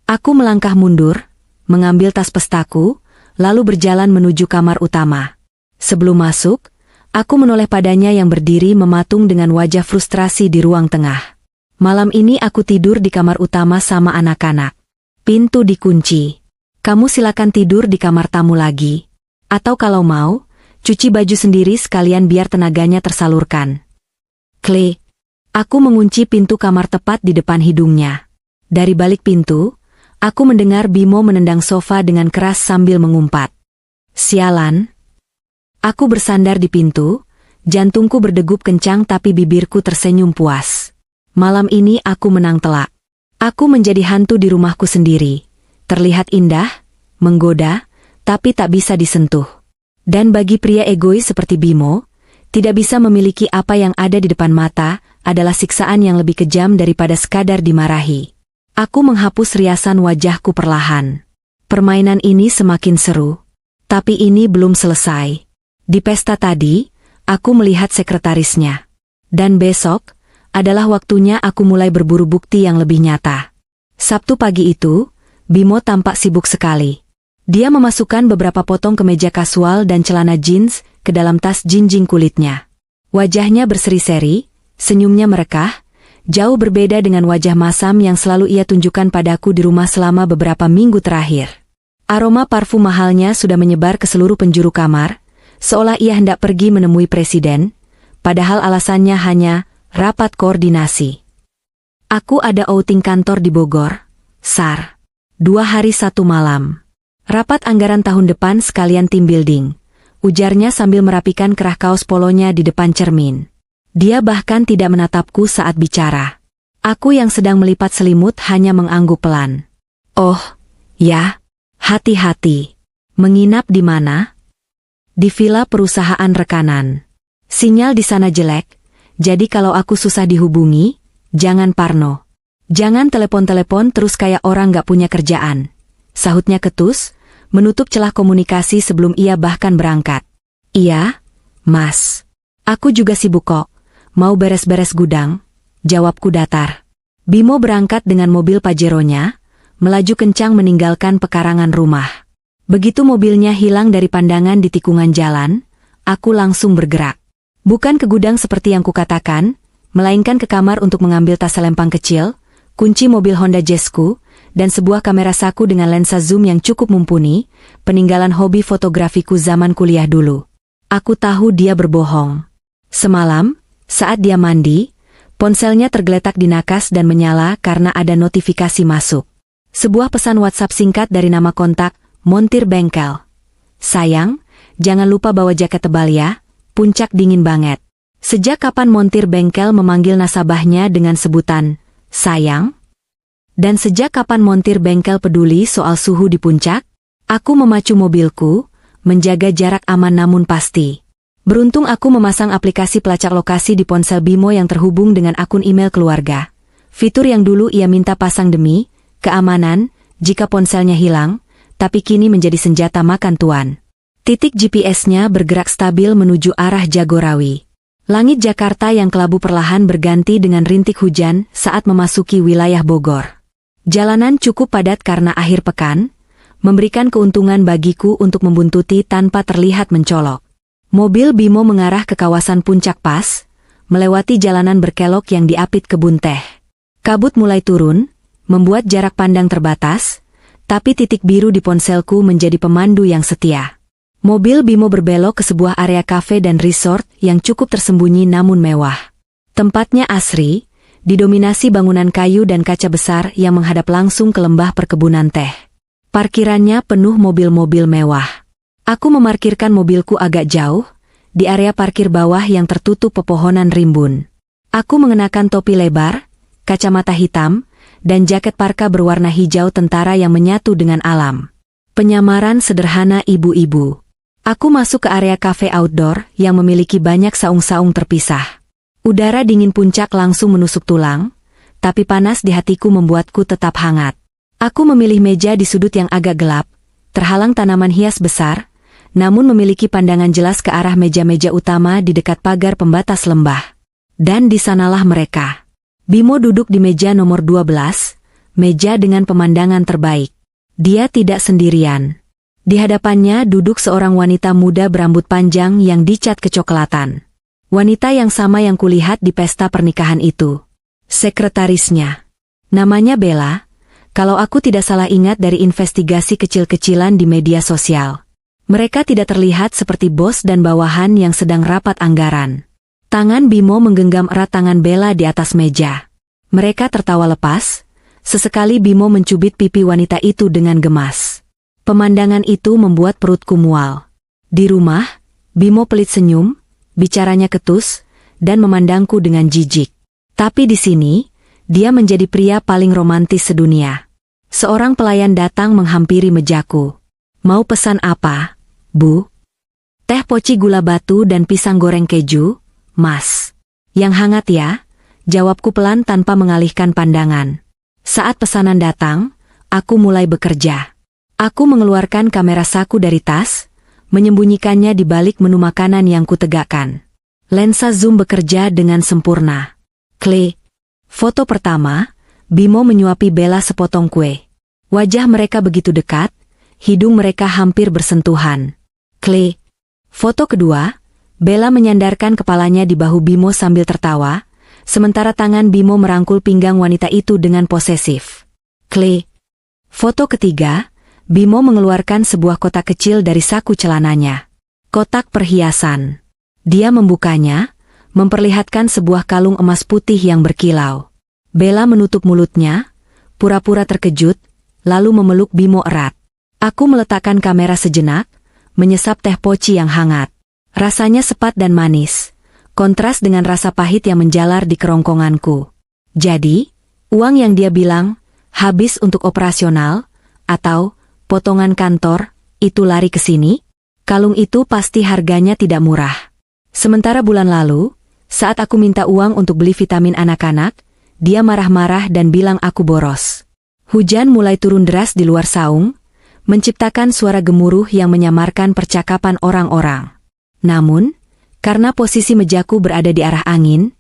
Aku melangkah mundur, mengambil tas pestaku, lalu berjalan menuju kamar utama. Sebelum masuk, aku menoleh padanya yang berdiri mematung dengan wajah frustrasi di ruang tengah. "Malam ini aku tidur di kamar utama sama anak-anak. Pintu dikunci. Kamu silakan tidur di kamar tamu lagi. Atau kalau mau, cuci baju sendiri sekalian biar tenaganya tersalurkan." Klik. Aku mengunci pintu kamar tepat di depan hidungnya. Dari balik pintu, aku mendengar Bimo menendang sofa dengan keras sambil mengumpat. "Sialan." Aku bersandar di pintu, jantungku berdegup kencang tapi bibirku tersenyum puas. Malam ini aku menang telak. Aku menjadi hantu di rumahku sendiri. Terlihat indah, menggoda, tapi tak bisa disentuh. Dan bagi pria egois seperti Bimo, tidak bisa memiliki apa yang ada di depan mata adalah siksaan yang lebih kejam daripada sekadar dimarahi. Aku menghapus riasan wajahku perlahan. Permainan ini semakin seru. Tapi ini belum selesai. Di pesta tadi, aku melihat sekretarisnya. Dan besok, adalah waktunya aku mulai berburu bukti yang lebih nyata. Sabtu pagi itu, Bimo tampak sibuk sekali. Dia memasukkan beberapa potong kemeja kasual dan celana jeans ke dalam tas jinjing kulitnya. Wajahnya berseri-seri, senyumnya merekah, jauh berbeda dengan wajah masam yang selalu ia tunjukkan padaku di rumah selama beberapa minggu terakhir. Aroma parfum mahalnya sudah menyebar ke seluruh penjuru kamar, seolah ia hendak pergi menemui presiden, padahal alasannya hanya rapat koordinasi. "Aku ada outing kantor di Bogor, Sar. 2 hari 1 malam. Rapat anggaran tahun depan sekalian team building," ujarnya sambil merapikan kerah kaos polonya di depan cermin. Dia bahkan tidak menatapku saat bicara. Aku yang sedang melipat selimut hanya mengangguk pelan. "Oh, ya, hati-hati. Menginap di mana?" "Di villa perusahaan rekanan. Sinyal di sana jelek. Jadi kalau aku susah dihubungi, jangan parno. Jangan telepon-telepon terus kayak orang gak punya kerjaan," sahutnya ketus, menutup celah komunikasi sebelum ia bahkan berangkat. "Iya, Mas. Aku juga sibuk kok. Mau beres-beres gudang," jawabku datar. Bimo berangkat dengan mobil Pajeronya, melaju kencang meninggalkan pekarangan rumah. Begitu mobilnya hilang dari pandangan di tikungan jalan, aku langsung bergerak. Bukan ke gudang seperti yang kukatakan, melainkan ke kamar untuk mengambil tas selempang kecil, kunci mobil Honda Jazzku, dan sebuah kamera saku dengan lensa zoom yang cukup mumpuni, peninggalan hobi fotografiku zaman kuliah dulu. Aku tahu dia berbohong. Semalam, saat dia mandi, ponselnya tergeletak di nakas dan menyala karena ada notifikasi masuk. Sebuah pesan WhatsApp singkat dari nama kontak, Montir Bengkel. Sayang, jangan lupa bawa jaket tebal ya, puncak dingin banget. Sejak kapan montir bengkel memanggil nasabahnya dengan sebutan, sayang? Dan sejak kapan montir bengkel peduli soal suhu di puncak? Aku memacu mobilku, menjaga jarak aman namun pasti. Beruntung aku memasang aplikasi pelacak lokasi di ponsel Bimo yang terhubung dengan akun email keluarga. Fitur yang dulu ia minta pasang demi keamanan jika ponselnya hilang, tapi kini menjadi senjata makan tuan. Titik GPS-nya bergerak stabil menuju arah Jagorawi. Langit Jakarta yang kelabu perlahan berganti dengan rintik hujan saat memasuki wilayah Bogor. Jalanan cukup padat karena akhir pekan, memberikan keuntungan bagiku untuk membuntuti tanpa terlihat mencolok. Mobil Bimo mengarah ke kawasan Puncak Pas, melewati jalanan berkelok yang diapit kebun teh. Kabut mulai turun, membuat jarak pandang terbatas, tapi titik biru di ponselku menjadi pemandu yang setia. Mobil Bimo berbelok ke sebuah area kafe dan resort yang cukup tersembunyi namun mewah. Tempatnya asri, didominasi bangunan kayu dan kaca besar yang menghadap langsung ke lembah perkebunan teh. Parkirannya penuh mobil-mobil mewah. Aku memarkirkan mobilku agak jauh, di area parkir bawah yang tertutup pepohonan rimbun. Aku mengenakan topi lebar, kacamata hitam, dan jaket parka berwarna hijau tentara yang menyatu dengan alam. Penyamaran sederhana ibu-ibu. Aku masuk ke area kafe outdoor yang memiliki banyak saung-saung terpisah. Udara dingin puncak langsung menusuk tulang, tapi panas di hatiku membuatku tetap hangat. Aku memilih meja di sudut yang agak gelap, terhalang tanaman hias besar, namun memiliki pandangan jelas ke arah meja-meja utama di dekat pagar pembatas lembah. Dan di sanalah mereka. Bimo duduk di meja nomor 12, meja dengan pemandangan terbaik. Dia tidak sendirian. Di hadapannya duduk seorang wanita muda berambut panjang yang dicat kecoklatan. Wanita yang sama yang kulihat di pesta pernikahan itu. Sekretarisnya. Namanya Bella, kalau aku tidak salah ingat dari investigasi kecil-kecilan di media sosial. Mereka tidak terlihat seperti bos dan bawahan yang sedang rapat anggaran. Tangan Bimo menggenggam erat tangan Bella di atas meja. Mereka tertawa lepas, sesekali Bimo mencubit pipi wanita itu dengan gemas. Pemandangan itu membuat perutku mual. Di rumah, Bimo pelit senyum, bicaranya ketus, dan memandangku dengan jijik. Tapi di sini, dia menjadi pria paling romantis sedunia. Seorang pelayan datang menghampiri mejaku. Mau pesan apa, Bu? Teh poci gula batu dan pisang goreng keju, Mas. Yang hangat ya, jawabku pelan tanpa mengalihkan pandangan. Saat pesanan datang, aku mulai bekerja. Aku mengeluarkan kamera saku dari tas, menyembunyikannya di balik menu makanan yang kutegakkan. Lensa zoom bekerja dengan sempurna. Klik. Foto pertama, Bimo menyuapi Bella sepotong kue. Wajah mereka begitu dekat, hidung mereka hampir bersentuhan. Klik. Foto kedua, Bella menyandarkan kepalanya di bahu Bimo sambil tertawa, sementara tangan Bimo merangkul pinggang wanita itu dengan posesif. Klik. Foto ketiga, Bimo mengeluarkan sebuah kotak kecil dari saku celananya. Kotak perhiasan. Dia membukanya, memperlihatkan sebuah kalung emas putih yang berkilau. Bella menutup mulutnya, pura-pura terkejut, lalu memeluk Bimo erat. Aku meletakkan kamera sejenak, menyesap teh poci yang hangat. Rasanya sepat dan manis, kontras dengan rasa pahit yang menjalar di kerongkonganku. Jadi, uang yang dia bilang, habis untuk operasional, atau potongan kantor, itu lari ke sini? Kalung itu pasti harganya tidak murah. Sementara bulan lalu, saat aku minta uang untuk beli vitamin anak-anak, dia marah-marah dan bilang aku boros. Hujan mulai turun deras di luar saung, menciptakan suara gemuruh yang menyamarkan percakapan orang-orang. Namun, karena posisi mejaku berada di arah angin,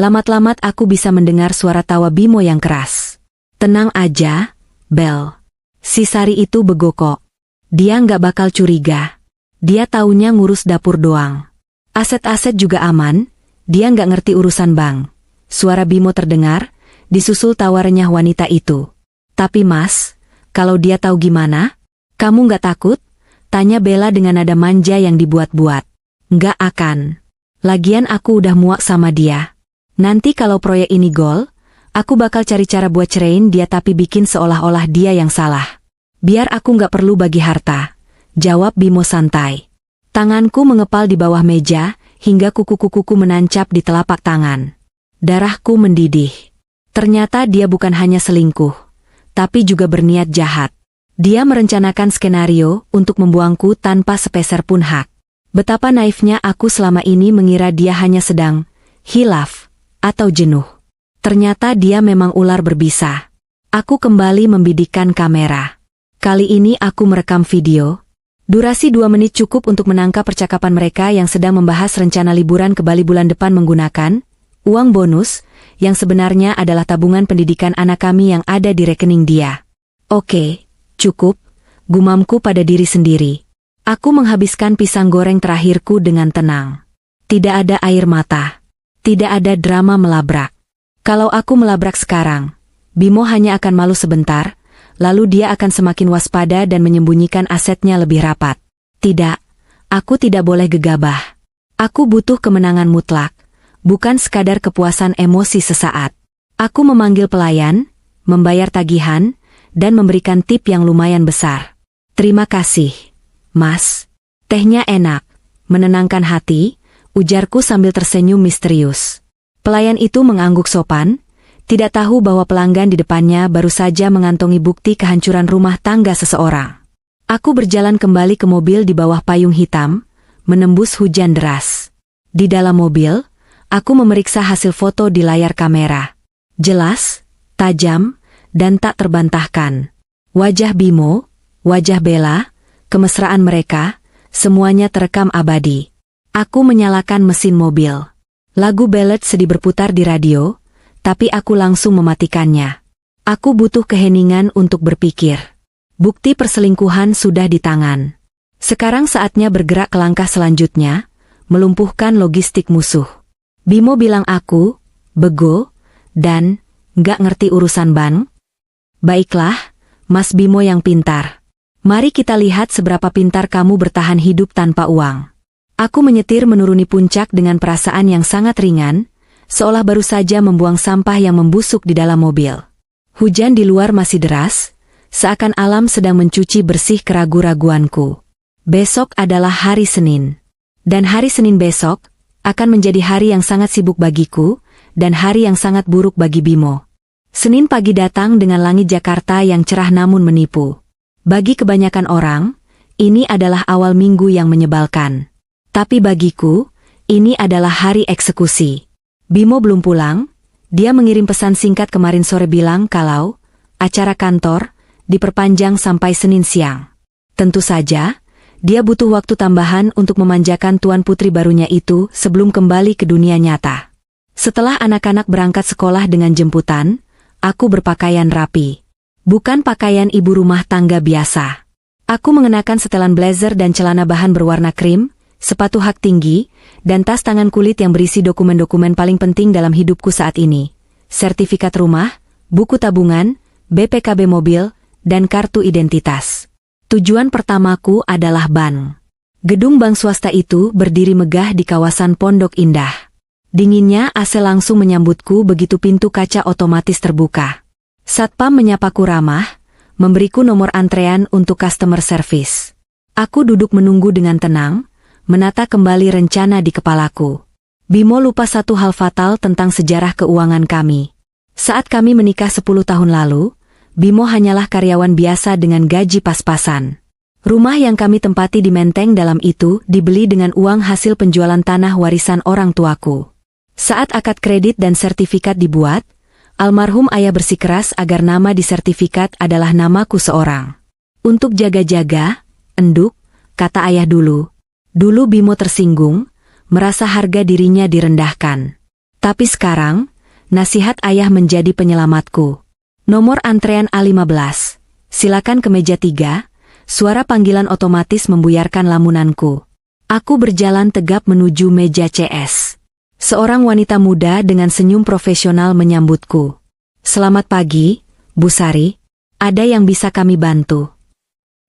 lamat-lamat aku bisa mendengar suara tawa Bimo yang keras. Tenang aja, Bel. Si Sari itu begokok. Dia nggak bakal curiga. Dia taunya ngurus dapur doang. Aset-aset juga aman, dia nggak ngerti urusan bank. Suara Bimo terdengar, disusul tawa renyah wanita itu. Tapi Mas, kalau dia tahu gimana? Kamu nggak takut? Tanya Bella dengan nada manja yang dibuat-buat. Nggak akan. Lagian aku udah muak sama dia. Nanti kalau proyek ini gol, aku bakal cari cara buat ceraiin dia tapi bikin seolah-olah dia yang salah. Biar aku nggak perlu bagi harta, jawab Bimo santai. Tanganku mengepal di bawah meja, hingga kuku-kukuku menancap di telapak tangan. Darahku mendidih. Ternyata dia bukan hanya selingkuh, tapi juga berniat jahat. Dia merencanakan skenario untuk membuangku tanpa sepeser pun hak. Betapa naifnya aku selama ini mengira dia hanya sedang hilaf atau jenuh. Ternyata dia memang ular berbisa. Aku kembali membidikkan kamera. Kali ini aku merekam video. Durasi 2 menit cukup untuk menangkap percakapan mereka yang sedang membahas rencana liburan ke Bali bulan depan menggunakan uang bonus, yang sebenarnya adalah tabungan pendidikan anak kami yang ada di rekening dia. Oke, cukup, gumamku pada diri sendiri. Aku menghabiskan pisang goreng terakhirku dengan tenang. Tidak ada air mata. Tidak ada drama melabrak. Kalau aku melabrak sekarang, Bimo hanya akan malu sebentar, lalu dia akan semakin waspada dan menyembunyikan asetnya lebih rapat. Tidak, aku tidak boleh gegabah. Aku butuh kemenangan mutlak, bukan sekadar kepuasan emosi sesaat. Aku memanggil pelayan, membayar tagihan, dan memberikan tip yang lumayan besar. Terima kasih, Mas. Tehnya enak, menenangkan hati, ujarku sambil tersenyum misterius. Pelayan itu mengangguk sopan, tidak tahu bahwa pelanggan di depannya baru saja mengantongi bukti kehancuran rumah tangga seseorang. Aku berjalan kembali ke mobil di bawah payung hitam, menembus hujan deras. Di dalam mobil, aku memeriksa hasil foto di layar kamera. Jelas, tajam, dan tak terbantahkan. Wajah Bimo, wajah Bella, kemesraan mereka, semuanya terekam abadi. Aku menyalakan mesin mobil. Lagu ballad sedih berputar di radio, tapi aku langsung mematikannya. Aku butuh keheningan untuk berpikir. Bukti perselingkuhan sudah di tangan. Sekarang saatnya bergerak ke langkah selanjutnya, melumpuhkan logistik musuh. Bimo bilang aku bego, dan nggak ngerti urusan bank. Baiklah, Mas Bimo yang pintar. Mari kita lihat seberapa pintar kamu bertahan hidup tanpa uang. Aku menyetir menuruni puncak dengan perasaan yang sangat ringan, seolah baru saja membuang sampah yang membusuk di dalam mobil. Hujan di luar masih deras, seakan alam sedang mencuci bersih keraguan-raguanku. Besok adalah hari Senin. Dan hari Senin besok akan menjadi hari yang sangat sibuk bagiku, dan hari yang sangat buruk bagi Bimo. Senin pagi datang dengan langit Jakarta yang cerah namun menipu. Bagi kebanyakan orang, ini adalah awal minggu yang menyebalkan. Tapi bagiku, ini adalah hari eksekusi. Bimo belum pulang, dia mengirim pesan singkat kemarin sore bilang kalau acara kantor diperpanjang sampai Senin siang. Tentu saja, dia butuh waktu tambahan untuk memanjakan tuan putri barunya itu sebelum kembali ke dunia nyata. Setelah anak-anak berangkat sekolah dengan jemputan, aku berpakaian rapi. Bukan pakaian ibu rumah tangga biasa. Aku mengenakan setelan blazer dan celana bahan berwarna krim, sepatu hak tinggi, dan tas tangan kulit yang berisi dokumen-dokumen paling penting dalam hidupku saat ini. Sertifikat rumah, buku tabungan, BPKB mobil, dan kartu identitas. Tujuan pertamaku adalah bank. Gedung bank swasta itu berdiri megah di kawasan Pondok Indah. Dinginnya AC langsung menyambutku begitu pintu kaca otomatis terbuka. Satpam menyapaku ramah, memberiku nomor antrean untuk customer service. Aku duduk menunggu dengan tenang, menata kembali rencana di kepalaku. Bimo lupa satu hal fatal tentang sejarah keuangan kami. Saat kami menikah 10 tahun lalu, Bimo hanyalah karyawan biasa dengan gaji pas-pasan. Rumah yang kami tempati di Menteng Dalam itu dibeli dengan uang hasil penjualan tanah warisan orang tuaku. Saat akad kredit dan sertifikat dibuat, almarhum ayah bersikeras agar nama di sertifikat adalah namaku seorang. Untuk jaga-jaga, enduk, kata ayah dulu. Dulu Bimo tersinggung, merasa harga dirinya direndahkan. Tapi sekarang, nasihat ayah menjadi penyelamatku. Nomor antrean A15. Silakan ke meja 3, Suara panggilan otomatis membuyarkan lamunanku. Aku berjalan tegap menuju meja CS. Seorang wanita muda dengan senyum profesional menyambutku. "Selamat pagi, Bu Sari. Ada yang bisa kami bantu?"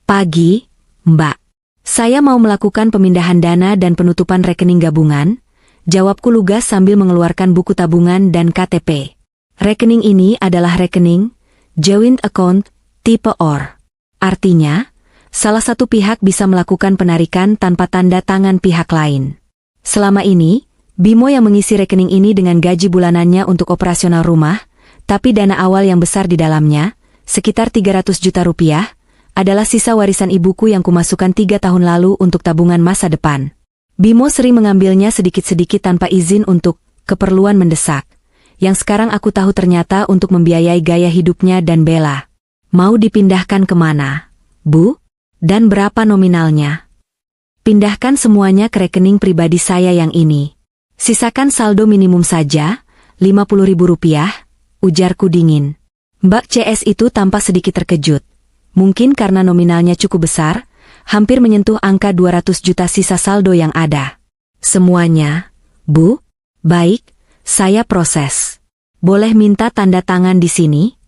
"Pagi, Mbak. Saya mau melakukan pemindahan dana dan penutupan rekening gabungan," jawabku lugas sambil mengeluarkan buku tabungan dan KTP. "Rekening ini adalah rekening joint account tipe OR. Artinya, salah satu pihak bisa melakukan penarikan tanpa tanda tangan pihak lain. Selama ini, Bimo yang mengisi rekening ini dengan gaji bulanannya untuk operasional rumah, tapi dana awal yang besar di dalamnya, sekitar 300 juta rupiah, adalah sisa warisan ibuku yang kumasukkan 3 tahun lalu untuk tabungan masa depan. Bimo sering mengambilnya sedikit-sedikit tanpa izin untuk keperluan mendesak, yang sekarang aku tahu ternyata untuk membiayai gaya hidupnya dan Bella. Mau dipindahkan kemana, Bu? Dan berapa nominalnya?" "Pindahkan semuanya ke rekening pribadi saya yang ini. Sisakan saldo minimum saja, 50.000 rupiah, ujarku dingin. Mbak CS itu tampak sedikit terkejut. Mungkin karena nominalnya cukup besar, hampir menyentuh angka 200 juta sisa saldo yang ada. "Semuanya, Bu? Baik, saya proses. Boleh minta tanda tangan di sini?"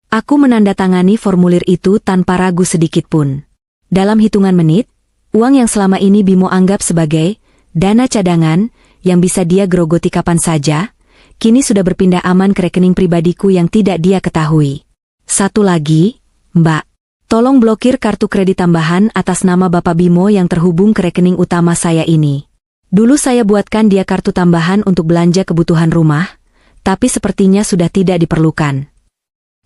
Aku menandatangani formulir itu tanpa ragu sedikit pun. Dalam hitungan menit, uang yang selama ini Bimo anggap sebagai dana cadangan yang bisa dia gerogoti kapan saja, kini sudah berpindah aman ke rekening pribadiku yang tidak dia ketahui. "Satu lagi, Mbak. Tolong blokir kartu kredit tambahan atas nama Bapak Bimo yang terhubung ke rekening utama saya ini. Dulu saya buatkan dia kartu tambahan untuk belanja kebutuhan rumah, tapi sepertinya sudah tidak diperlukan."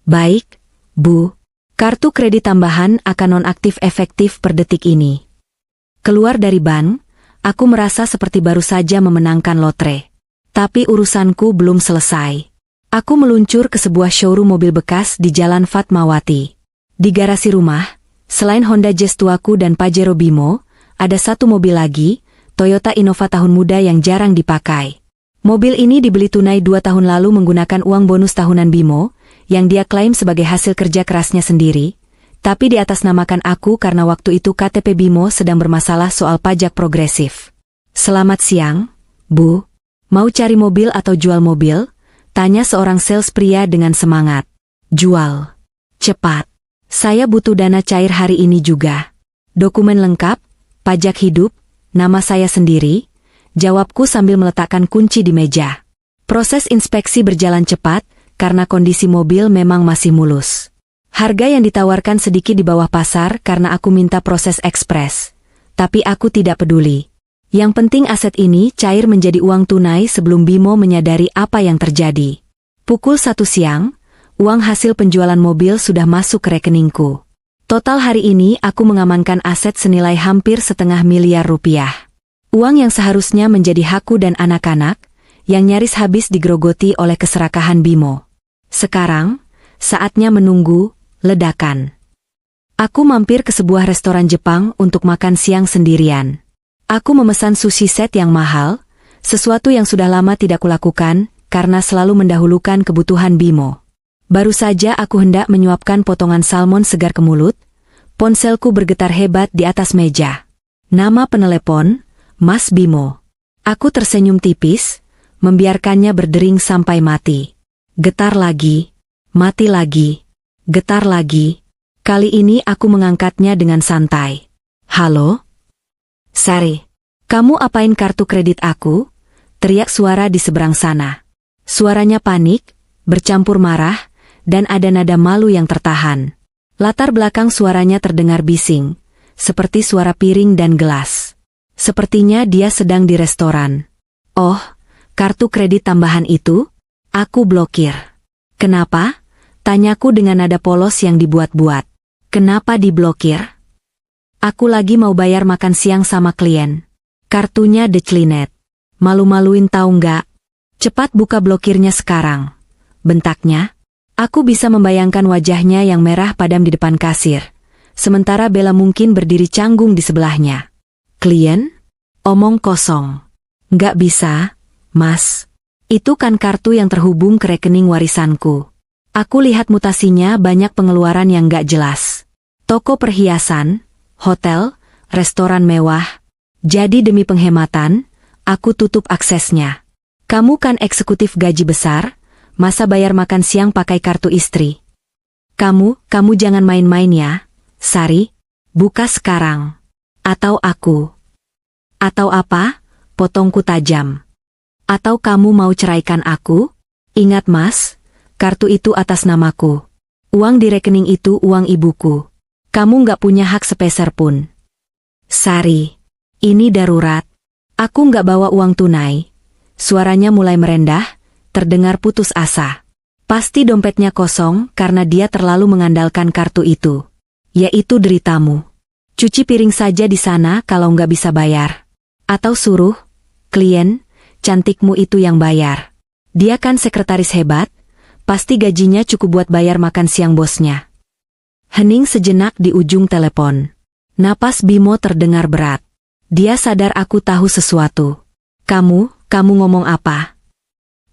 "Baik, Bu. Kartu kredit tambahan akan nonaktif efektif per detik ini." Keluar dari bank, aku merasa seperti baru saja memenangkan lotre. Tapi urusanku belum selesai. Aku meluncur ke sebuah showroom mobil bekas di Jalan Fatmawati. Di garasi rumah, selain Honda Jazz tuaku dan Pajero Bimo, ada satu mobil lagi, Toyota Innova tahun muda yang jarang dipakai. Mobil ini dibeli tunai 2 tahun lalu menggunakan uang bonus tahunan Bimo, yang dia klaim sebagai hasil kerja kerasnya sendiri, tapi diatasnamakan aku karena waktu itu KTP Bimo sedang bermasalah soal pajak progresif. "Selamat siang, Bu. Mau cari mobil atau jual mobil?" tanya seorang sales pria dengan semangat. "Jual. Cepat. Saya butuh dana cair hari ini juga. Dokumen lengkap, pajak hidup, nama saya sendiri," jawabku sambil meletakkan kunci di meja. Proses inspeksi berjalan cepat, karena kondisi mobil memang masih mulus. Harga yang ditawarkan sedikit di bawah pasar karena aku minta proses ekspres. Tapi aku tidak peduli. Yang penting aset ini cair menjadi uang tunai sebelum Bimo menyadari apa yang terjadi. Pukul 1 siang, uang hasil penjualan mobil sudah masuk ke rekeningku. Total hari ini aku mengamankan aset senilai hampir 0,5 miliar rupiah. Uang yang seharusnya menjadi hakku dan anak-anak, yang nyaris habis digerogoti oleh keserakahan Bimo. Sekarang, saatnya menunggu ledakan. Aku mampir ke sebuah restoran Jepang untuk makan siang sendirian. Aku memesan sushi set yang mahal, sesuatu yang sudah lama tidak kulakukan karena selalu mendahulukan kebutuhan Bimo. Baru saja aku hendak menyuapkan potongan salmon segar ke mulut, ponselku bergetar hebat di atas meja. Nama penelepon, Mas Bimo. Aku tersenyum tipis, membiarkannya berdering sampai mati. Getar lagi, mati lagi, getar lagi. Kali ini aku mengangkatnya dengan santai. "Halo? Sari, kamu apain kartu kredit aku?" teriak suara di seberang sana. Suaranya panik, bercampur marah, dan ada nada malu yang tertahan. Latar belakang suaranya terdengar bising, seperti suara piring dan gelas. Sepertinya dia sedang di restoran. "Oh, kartu kredit tambahan itu? Aku blokir." "Kenapa?" tanyaku dengan nada polos yang dibuat-buat. "Kenapa diblokir?" "Aku lagi mau bayar makan siang sama klien. Kartunya declinet. Malu-maluin tahu nggak? Cepat buka blokirnya sekarang," bentaknya. Aku bisa membayangkan wajahnya yang merah padam di depan kasir, sementara Bella mungkin berdiri canggung di sebelahnya. "Klien? Omong kosong. Nggak bisa, Mas. Itu kan kartu yang terhubung ke rekening warisanku. Aku lihat mutasinya banyak pengeluaran yang nggak jelas." toko perhiasan, hotel, restoran mewah. Jadi demi penghematan, aku tutup aksesnya. Kamu kan eksekutif gaji besar, masa bayar makan siang pakai kartu istri? Kamu jangan main-main ya, Sari. Buka sekarang. Atau aku. Atau apa? Potongku tajam. Atau kamu mau ceraikan aku? Ingat Mas, kartu itu atas namaku. Uang di rekening itu uang ibuku. Kamu nggak punya hak sepeser pun. Sari, ini darurat. Aku nggak bawa uang tunai. Suaranya mulai merendah, terdengar putus asa. Pasti dompetnya kosong karena dia terlalu mengandalkan kartu itu. Yaitu deritamu. Cuci piring saja di sana kalau nggak bisa bayar. Atau suruh klien cantikmu itu yang bayar. Dia kan sekretaris hebat, pasti gajinya cukup buat bayar makan siang bosnya. Hening sejenak di ujung telepon. Napas Bimo terdengar berat. Dia sadar aku tahu sesuatu. Kamu ngomong apa?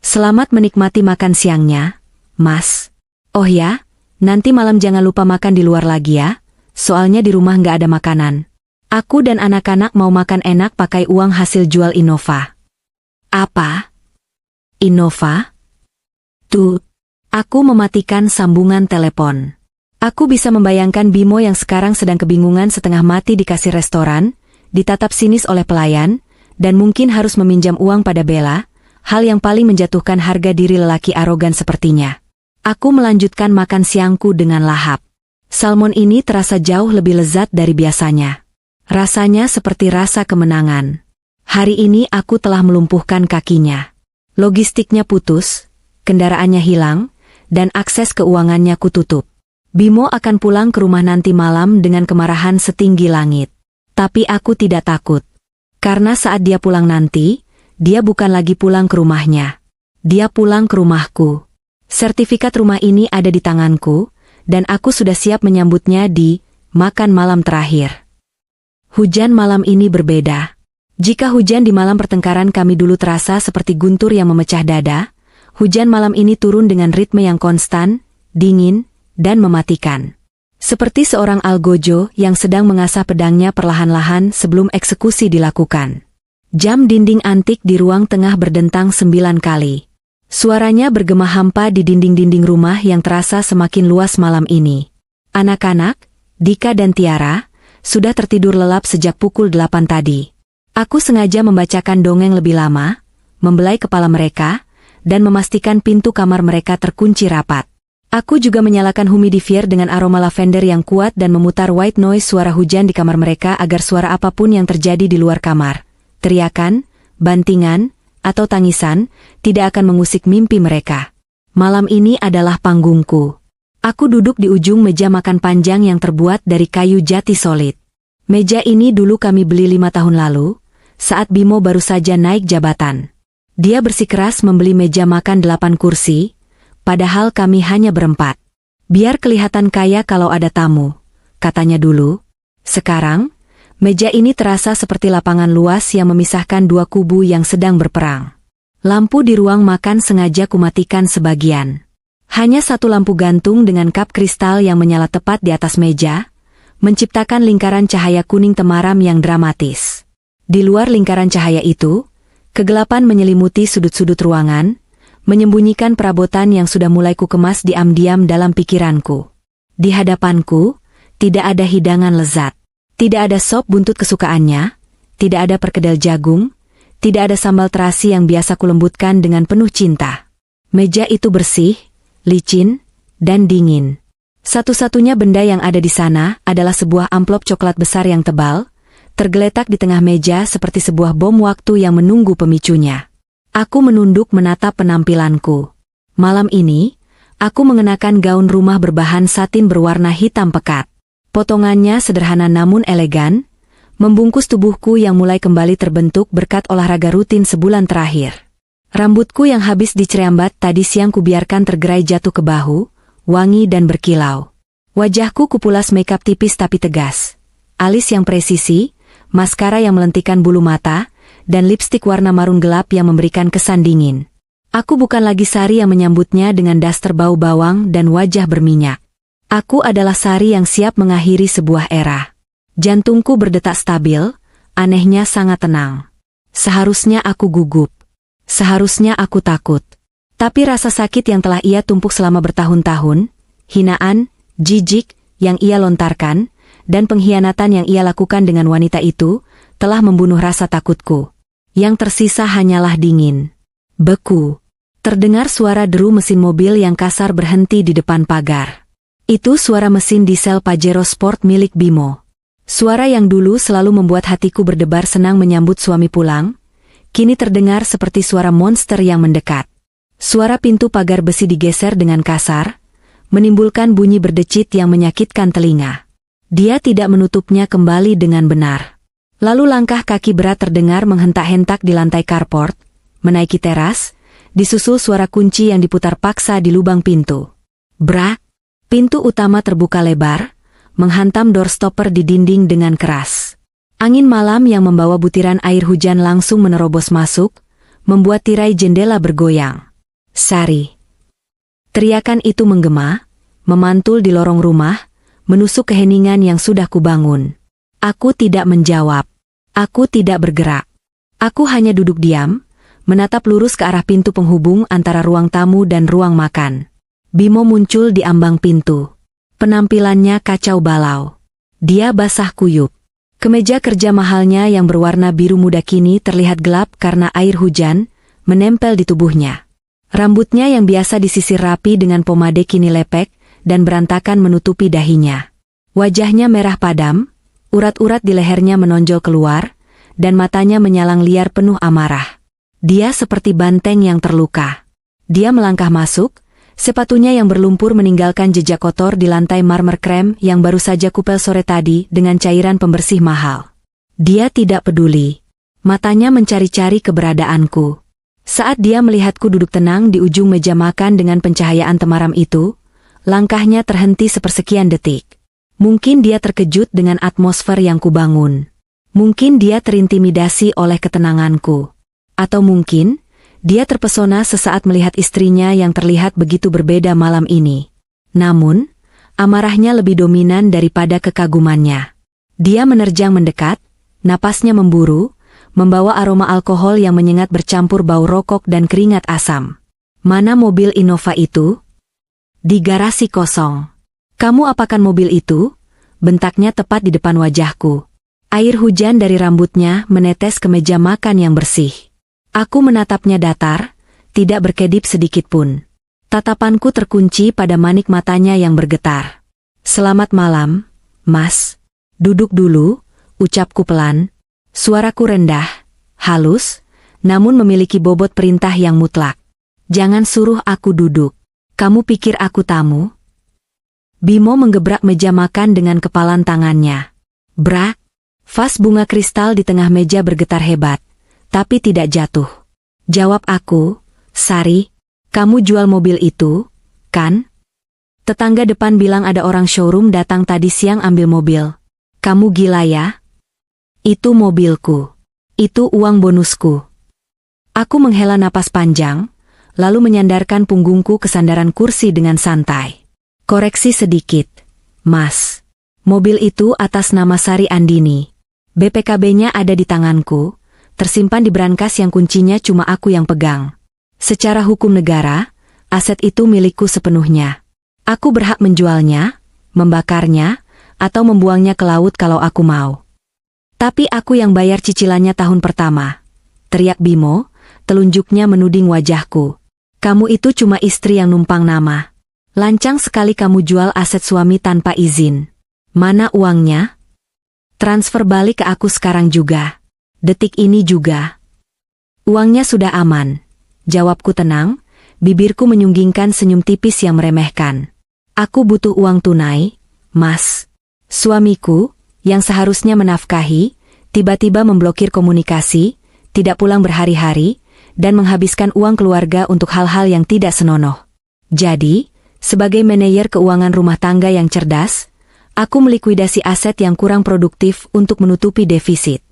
Selamat menikmati makan siangnya, Mas. Oh ya, nanti malam jangan lupa makan di luar lagi ya, soalnya di rumah nggak ada makanan. Aku dan anak-anak mau makan enak pakai uang hasil jual Innova. Apa? Innova? Tuh. Aku mematikan sambungan telepon. Aku bisa membayangkan Bimo yang sekarang sedang kebingungan setengah mati di kasir restoran, ditatap sinis oleh pelayan, dan mungkin harus meminjam uang pada Bella, hal yang paling menjatuhkan harga diri lelaki arogan sepertinya. Aku melanjutkan makan siangku dengan lahap. Salmon ini terasa jauh lebih lezat dari biasanya. Rasanya seperti rasa kemenangan. Hari ini aku telah melumpuhkan kakinya. Logistiknya putus, kendaraannya hilang, dan akses keuangannya kututup. Bimo akan pulang ke rumah nanti malam dengan kemarahan setinggi langit. Tapi aku tidak takut. Karena saat dia pulang nanti, dia bukan lagi pulang ke rumahnya. Dia pulang ke rumahku. Sertifikat rumah ini ada di tanganku, dan aku sudah siap menyambutnya di makan malam terakhir. Hujan malam ini berbeda. Jika hujan di malam pertengkaran kami dulu terasa seperti guntur yang memecah dada, hujan malam ini turun dengan ritme yang konstan, dingin, dan mematikan. Seperti seorang algojo yang sedang mengasah pedangnya perlahan-lahan sebelum eksekusi dilakukan. Jam dinding antik di ruang tengah berdentang 9 kali. Suaranya bergema hampa di dinding-dinding rumah yang terasa semakin luas malam ini. Anak-anak, Dika dan Tiara, sudah tertidur lelap sejak pukul 8 tadi. Aku sengaja membacakan dongeng lebih lama, membelai kepala mereka, dan memastikan pintu kamar mereka terkunci rapat. Aku juga menyalakan humidifier dengan aroma lavender yang kuat dan memutar white noise suara hujan di kamar mereka agar suara apapun yang terjadi di luar kamar, teriakan, bantingan, atau tangisan, tidak akan mengusik mimpi mereka. Malam ini adalah panggungku. Aku duduk di ujung meja makan panjang yang terbuat dari kayu jati solid. Meja ini dulu kami beli 5 tahun lalu, saat Bimo baru saja naik jabatan. Dia bersikeras membeli meja makan 8 kursi, padahal kami hanya berempat. Biar kelihatan kaya kalau ada tamu, katanya dulu. Sekarang, meja ini terasa seperti lapangan luas yang memisahkan dua kubu yang sedang berperang. Lampu di ruang makan sengaja kumatikan sebagian. Hanya satu lampu gantung dengan kap kristal yang menyala tepat di atas meja, menciptakan lingkaran cahaya kuning temaram yang dramatis. Di luar lingkaran cahaya itu, kegelapan menyelimuti sudut-sudut ruangan, menyembunyikan perabotan yang sudah mulai kukemas diam-diam dalam pikiranku. Di hadapanku, tidak ada hidangan lezat. Tidak ada sop buntut kesukaannya, tidak ada perkedel jagung, tidak ada sambal terasi yang biasa kulembutkan dengan penuh cinta. Meja itu bersih, licin, dan dingin. Satu-satunya benda yang ada di sana adalah sebuah amplop coklat besar yang tebal, tergeletak di tengah meja seperti sebuah bom waktu yang menunggu pemicunya. Aku menunduk menatap penampilanku. Malam ini, aku mengenakan gaun rumah berbahan satin berwarna hitam pekat. Potongannya sederhana namun elegan, membungkus tubuhku yang mulai kembali terbentuk berkat olahraga rutin sebulan terakhir. Rambutku yang habis dicerambat tadi siang kubiarkan tergerai jatuh ke bahu, wangi dan berkilau. Wajahku kupulas makeup tipis tapi tegas. Alis yang presisi, maskara yang melentikan bulu mata, dan lipstik warna marun gelap yang memberikan kesan dingin. Aku bukan lagi Sari yang menyambutnya dengan daster bau bawang dan wajah berminyak. Aku adalah Sari yang siap mengakhiri sebuah era. Jantungku berdetak stabil, anehnya sangat tenang. Seharusnya aku gugup. Seharusnya aku takut. Tapi rasa sakit yang telah ia tumpuk selama bertahun-tahun, hinaan, jijik yang ia lontarkan, dan pengkhianatan yang ia lakukan dengan wanita itu, telah membunuh rasa takutku. Yang tersisa hanyalah dingin. Beku. Terdengar suara deru mesin mobil yang kasar berhenti di depan pagar. Itu suara mesin diesel Pajero Sport milik Bimo. Suara yang dulu selalu membuat hatiku berdebar senang menyambut suami pulang, kini terdengar seperti suara monster yang mendekat. Suara pintu pagar besi digeser dengan kasar, menimbulkan bunyi berdecit yang menyakitkan telinga. Dia tidak menutupnya kembali dengan benar. Lalu langkah kaki berat terdengar menghentak-hentak di lantai carport, menaiki teras, disusul suara kunci yang diputar paksa di lubang pintu. Brak! Pintu utama terbuka lebar, menghantam doorstopper di dinding dengan keras. Angin malam yang membawa butiran air hujan langsung menerobos masuk, membuat tirai jendela bergoyang. Sari. Teriakan itu menggema, memantul di lorong rumah, menusuk keheningan yang sudah kubangun. Aku tidak menjawab. Aku tidak bergerak. Aku hanya duduk diam, menatap lurus ke arah pintu penghubung antara ruang tamu dan ruang makan. Bimo muncul di ambang pintu. Penampilannya kacau balau. Dia basah kuyup. Kemeja kerja mahalnya yang berwarna biru muda kini terlihat gelap karena air hujan menempel di tubuhnya. Rambutnya yang biasa disisir rapi dengan pomade kini lepek dan berantakan menutupi dahinya. Wajahnya merah padam, urat-urat di lehernya menonjol keluar, dan matanya menyalang liar penuh amarah. Dia seperti banteng yang terluka. Dia melangkah masuk, sepatunya yang berlumpur meninggalkan jejak kotor di lantai marmer krem yang baru saja kupel sore tadi dengan cairan pembersih mahal. Dia tidak peduli. Matanya mencari-cari keberadaanku. Saat dia melihatku duduk tenang di ujung meja makan dengan pencahayaan temaram itu, langkahnya terhenti sepersekian detik. Mungkin dia terkejut dengan atmosfer yang kubangun. Mungkin dia terintimidasi oleh ketenanganku. Atau mungkin dia terpesona sesaat melihat istrinya yang terlihat begitu berbeda malam ini. Namun, amarahnya lebih dominan daripada kekagumannya. Dia menerjang mendekat, napasnya memburu, membawa aroma alkohol yang menyengat bercampur bau rokok dan keringat asam. Mana mobil Innova itu? Di garasi kosong. Kamu apakan mobil itu? Bentaknya tepat di depan wajahku. Air hujan dari rambutnya menetes ke meja makan yang bersih. Aku menatapnya datar, tidak berkedip sedikitpun. Tatapanku terkunci pada manik matanya yang bergetar. Selamat malam, Mas. Duduk dulu, ucapku pelan. Suaraku rendah, halus, namun memiliki bobot perintah yang mutlak. Jangan suruh aku duduk. Kamu pikir aku tamu? Bimo menggebrak meja makan dengan kepalan tangannya. Brak! Vas bunga kristal di tengah meja bergetar hebat. Tapi tidak jatuh. Jawab aku, Sari, kamu jual mobil itu, kan? Tetangga depan bilang ada orang showroom datang tadi siang ambil mobil. Kamu gila ya? Itu mobilku. Itu uang bonusku. Aku menghela napas panjang, lalu menyandarkan punggungku ke sandaran kursi dengan santai. Koreksi sedikit, Mas. Mobil itu atas nama Sari Andini. BPKB-nya ada di tanganku. Tersimpan di brankas yang kuncinya cuma aku yang pegang. Secara hukum negara, aset itu milikku sepenuhnya. Aku berhak menjualnya, membakarnya, atau membuangnya ke laut kalau aku mau. Tapi aku yang bayar cicilannya tahun pertama. Teriak Bimo, telunjuknya menuding wajahku. Kamu itu cuma istri yang numpang nama. Lancang sekali kamu jual aset suami tanpa izin. Mana uangnya? Transfer balik ke aku sekarang juga. Detik ini juga. Uangnya sudah aman. Jawabku tenang, bibirku menyunggingkan senyum tipis yang meremehkan. Aku butuh uang tunai, Mas. Suamiku, yang seharusnya menafkahi, tiba-tiba memblokir komunikasi, tidak pulang berhari-hari, dan menghabiskan uang keluarga untuk hal-hal yang tidak senonoh. Jadi, sebagai manajer keuangan rumah tangga yang cerdas, aku melikuidasi aset yang kurang produktif untuk menutupi defisit.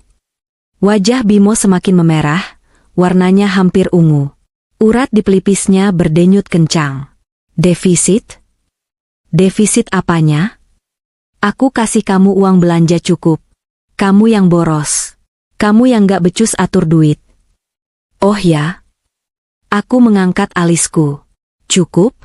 Wajah Bimo semakin memerah, warnanya hampir ungu. Urat di pelipisnya berdenyut kencang. Defisit? Defisit apanya? Aku kasih kamu uang belanja cukup. Kamu yang boros. Kamu yang gak becus atur duit. Oh ya? Aku mengangkat alisku. Cukup?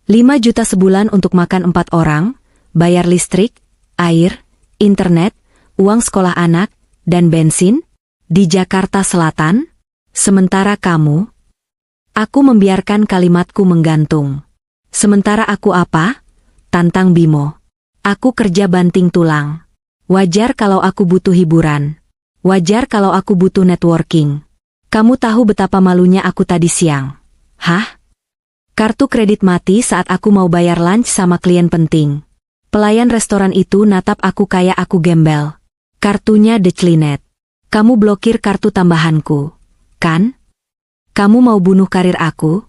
5 juta sebulan untuk makan 4 orang, bayar listrik, air, internet, uang sekolah anak, dan bensin? Di Jakarta Selatan? Sementara kamu? Aku membiarkan kalimatku menggantung. Sementara aku apa? Tantang Bimo. Aku kerja banting tulang. Wajar kalau aku butuh hiburan. Wajar kalau aku butuh networking. Kamu tahu betapa malunya aku tadi siang. Hah? Kartu kredit mati saat aku mau bayar lunch sama klien penting. Pelayan restoran itu natap aku kayak aku gembel. Kartunya declinet. Kamu blokir kartu tambahanku, kan? Kamu mau bunuh karir aku?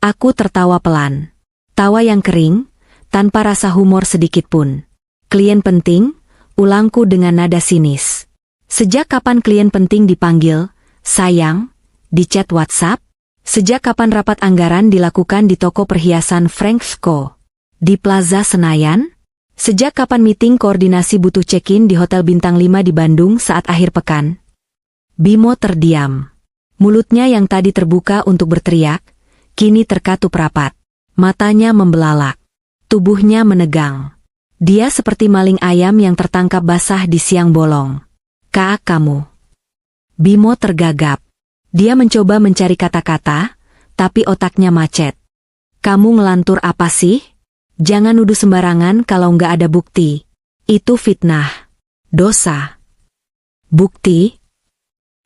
Aku tertawa pelan. Tawa yang kering, tanpa rasa humor sedikit pun. Klien penting, ulangku dengan nada sinis. Sejak kapan klien penting dipanggil, sayang, di chat WhatsApp? Sejak kapan rapat anggaran dilakukan di toko perhiasan Frank Co. Di Plaza Senayan? Sejak kapan meeting koordinasi butuh check-in di Hotel Bintang 5 di Bandung saat akhir pekan? Bimo terdiam. Mulutnya yang tadi terbuka untuk berteriak, kini terkatup rapat. Matanya membelalak. Tubuhnya menegang. Dia seperti maling ayam yang tertangkap basah di siang bolong. Kaak kamu. Bimo tergagap. Dia mencoba mencari kata-kata, tapi otaknya macet. Kamu ngelantur apa sih? Jangan nuduh sembarangan kalau nggak ada bukti. Itu fitnah. Dosa. Bukti?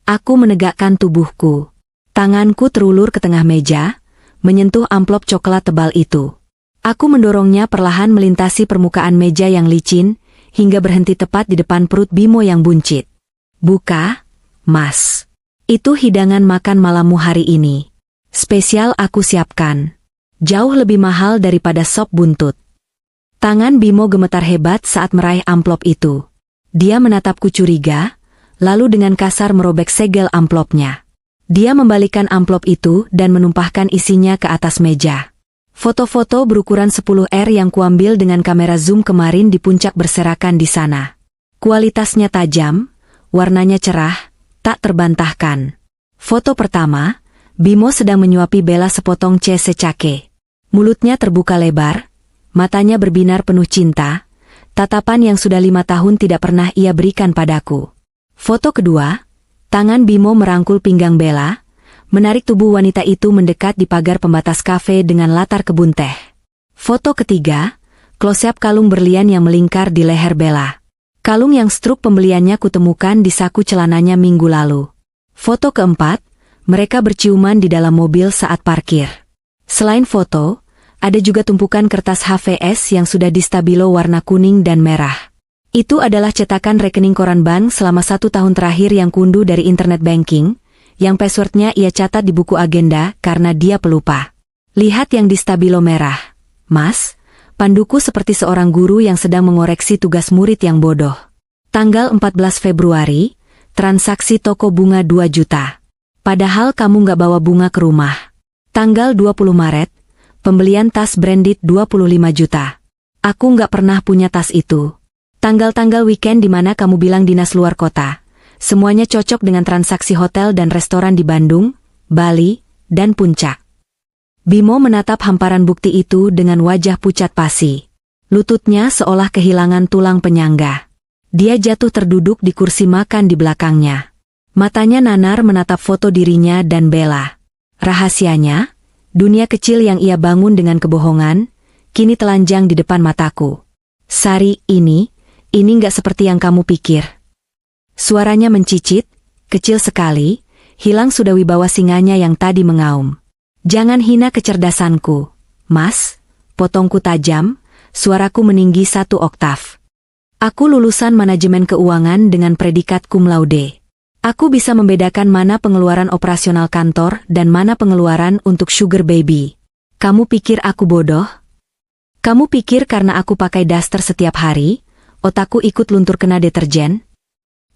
Aku menegakkan tubuhku. Tanganku terulur ke tengah meja, menyentuh amplop coklat tebal itu. Aku mendorongnya perlahan melintasi permukaan meja yang licin, hingga berhenti tepat di depan perut Bimo yang buncit. Buka, Mas. Itu hidangan makan malammu hari ini. Spesial aku siapkan. Jauh lebih mahal daripada sop buntut. Tangan Bimo gemetar hebat saat meraih amplop itu. Dia menatapku curiga, lalu dengan kasar merobek segel amplopnya. Dia membalikan amplop itu dan menumpahkan isinya ke atas meja. Foto-foto berukuran 10R yang kuambil dengan kamera zoom kemarin di puncak berserakan di sana. Kualitasnya tajam, warnanya cerah, tak terbantahkan. Foto pertama, Bimo sedang menyuapi Bella sepotong C secake. Mulutnya terbuka lebar, matanya berbinar penuh cinta, tatapan yang sudah 5 tahun tidak pernah ia berikan padaku. Foto kedua, tangan Bimo merangkul pinggang Bella, menarik tubuh wanita itu mendekat di pagar pembatas kafe dengan latar kebun teh. Foto ketiga, close-up kalung berlian yang melingkar di leher Bella. Kalung yang struk pembeliannya kutemukan di saku celananya minggu lalu. Foto keempat, mereka berciuman di dalam mobil saat parkir. Selain foto, ada juga tumpukan kertas HVS yang sudah distabilo warna kuning dan merah. Itu adalah cetakan rekening koran bank selama 1 tahun terakhir yang kunduh dari internet banking, yang passwordnya ia catat di buku agenda karena dia pelupa. Lihat yang distabilo merah, Mas. Panduku seperti seorang guru yang sedang mengoreksi tugas murid yang bodoh. Tanggal 14 Februari, transaksi toko bunga 2 juta. Padahal kamu nggak bawa bunga ke rumah. Tanggal 20 Maret, pembelian tas branded 25 juta. Aku nggak pernah punya tas itu. Tanggal-tanggal weekend di mana kamu bilang dinas luar kota. Semuanya cocok dengan transaksi hotel dan restoran di Bandung, Bali, dan Puncak. Bimo menatap hamparan bukti itu dengan wajah pucat pasi. Lututnya seolah kehilangan tulang penyangga. Dia jatuh terduduk di kursi makan di belakangnya. Matanya nanar menatap foto dirinya dan Bella. Rahasianya, dunia kecil yang ia bangun dengan kebohongan, kini telanjang di depan mataku. Sari, ini nggak seperti yang kamu pikir. Suaranya mencicit, kecil sekali, hilang sudah wibawa singanya yang tadi mengaum. Jangan hina kecerdasanku, Mas, potongku tajam, suaraku meninggi 1 oktav. Aku lulusan manajemen keuangan dengan predikat cum laude. Aku bisa membedakan mana pengeluaran operasional kantor dan mana pengeluaran untuk sugar baby. Kamu pikir aku bodoh? Kamu pikir karena aku pakai daster setiap hari, otakku ikut luntur kena deterjen?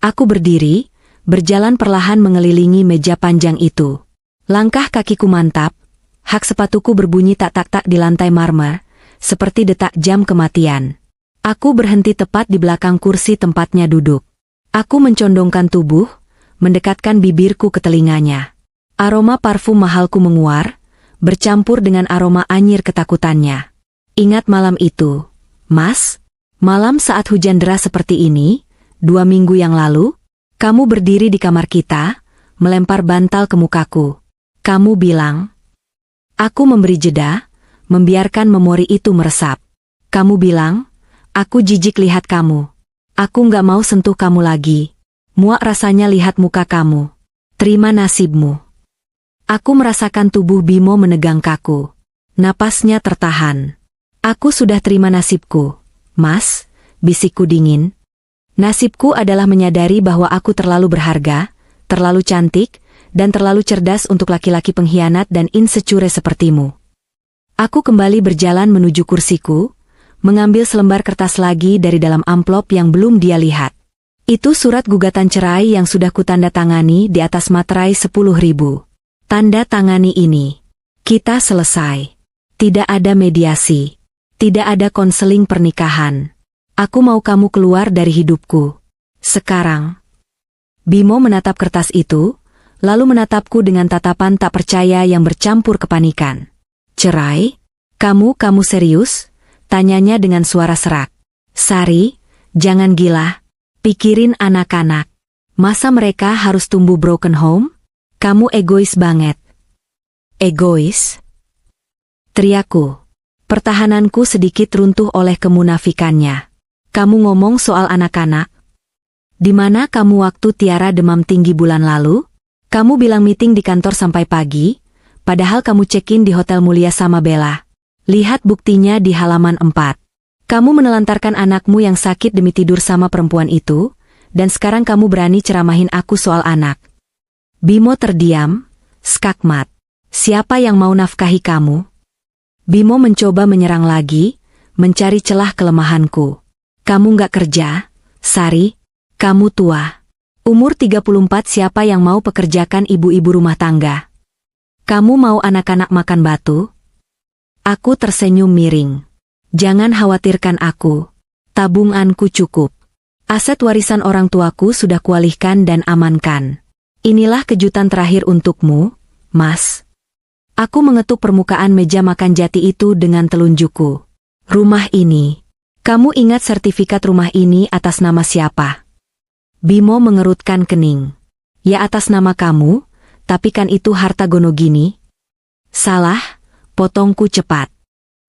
Aku berdiri, berjalan perlahan mengelilingi meja panjang itu. Langkah kakiku mantap, hak sepatuku berbunyi tak-tak-tak di lantai marmer, seperti detak jam kematian. Aku berhenti tepat di belakang kursi tempatnya duduk. Aku mencondongkan tubuh, mendekatkan bibirku ke telinganya. Aroma parfum mahalku menguar, bercampur dengan aroma anyir ketakutannya. Ingat malam itu, Mas? Malam saat hujan deras seperti ini, 2 minggu yang lalu? Kamu berdiri di kamar kita, melempar bantal ke mukaku. Kamu bilang, aku memberi jeda, membiarkan memori itu meresap. Kamu bilang, aku jijik lihat kamu. Aku nggak mau sentuh kamu lagi. Muak rasanya lihat muka kamu. Terima nasibmu. Aku merasakan tubuh Bimo menegang kaku. Napasnya tertahan. Aku sudah terima nasibku, Mas, bisikku dingin. Nasibku adalah menyadari bahwa aku terlalu berharga, terlalu cantik, dan terlalu cerdas untuk laki-laki pengkhianat dan insecure sepertimu. Aku kembali berjalan menuju kursiku, mengambil selembar kertas lagi dari dalam amplop yang belum dia lihat. Itu surat gugatan cerai yang sudah kutandatangani di atas materai 10.000. Tanda tangani ini. Kita selesai. Tidak ada mediasi. Tidak ada konseling pernikahan. Aku mau kamu keluar dari hidupku. Sekarang. Bimo menatap kertas itu, lalu menatapku dengan tatapan tak percaya yang bercampur kepanikan. Cerai? Kamu serius? Tanyanya dengan suara serak. Sari, jangan gila. Pikirin anak-anak. Masa mereka harus tumbuh broken home? Kamu egois banget. Egois? Teriakku. Pertahananku sedikit runtuh oleh kemunafikannya. Kamu ngomong soal anak-anak? Di mana kamu waktu Tiara demam tinggi bulan lalu? Kamu bilang meeting di kantor sampai pagi, padahal kamu check-in di Hotel Mulia sama Bella. Lihat buktinya di halaman 4. Kamu menelantarkan anakmu yang sakit demi tidur sama perempuan itu, dan sekarang kamu berani ceramahin aku soal anak. Bimo terdiam, skakmat. Siapa yang mau nafkahi kamu? Bimo mencoba menyerang lagi, mencari celah kelemahanku. Kamu nggak kerja, Sari? Kamu tua. Umur 34 siapa yang mau pekerjakan ibu-ibu rumah tangga? Kamu mau anak-anak makan batu? Aku tersenyum miring. Jangan khawatirkan aku. Tabunganku cukup. Aset warisan orang tuaku sudah kualihkan dan amankan. Inilah kejutan terakhir untukmu, Mas. Aku mengetuk permukaan meja makan jati itu dengan telunjukku. Rumah ini. Kamu ingat sertifikat rumah ini atas nama siapa? Bimo mengerutkan kening. Ya atas nama kamu, tapi kan itu harta Gonogini. Salah, potongku cepat.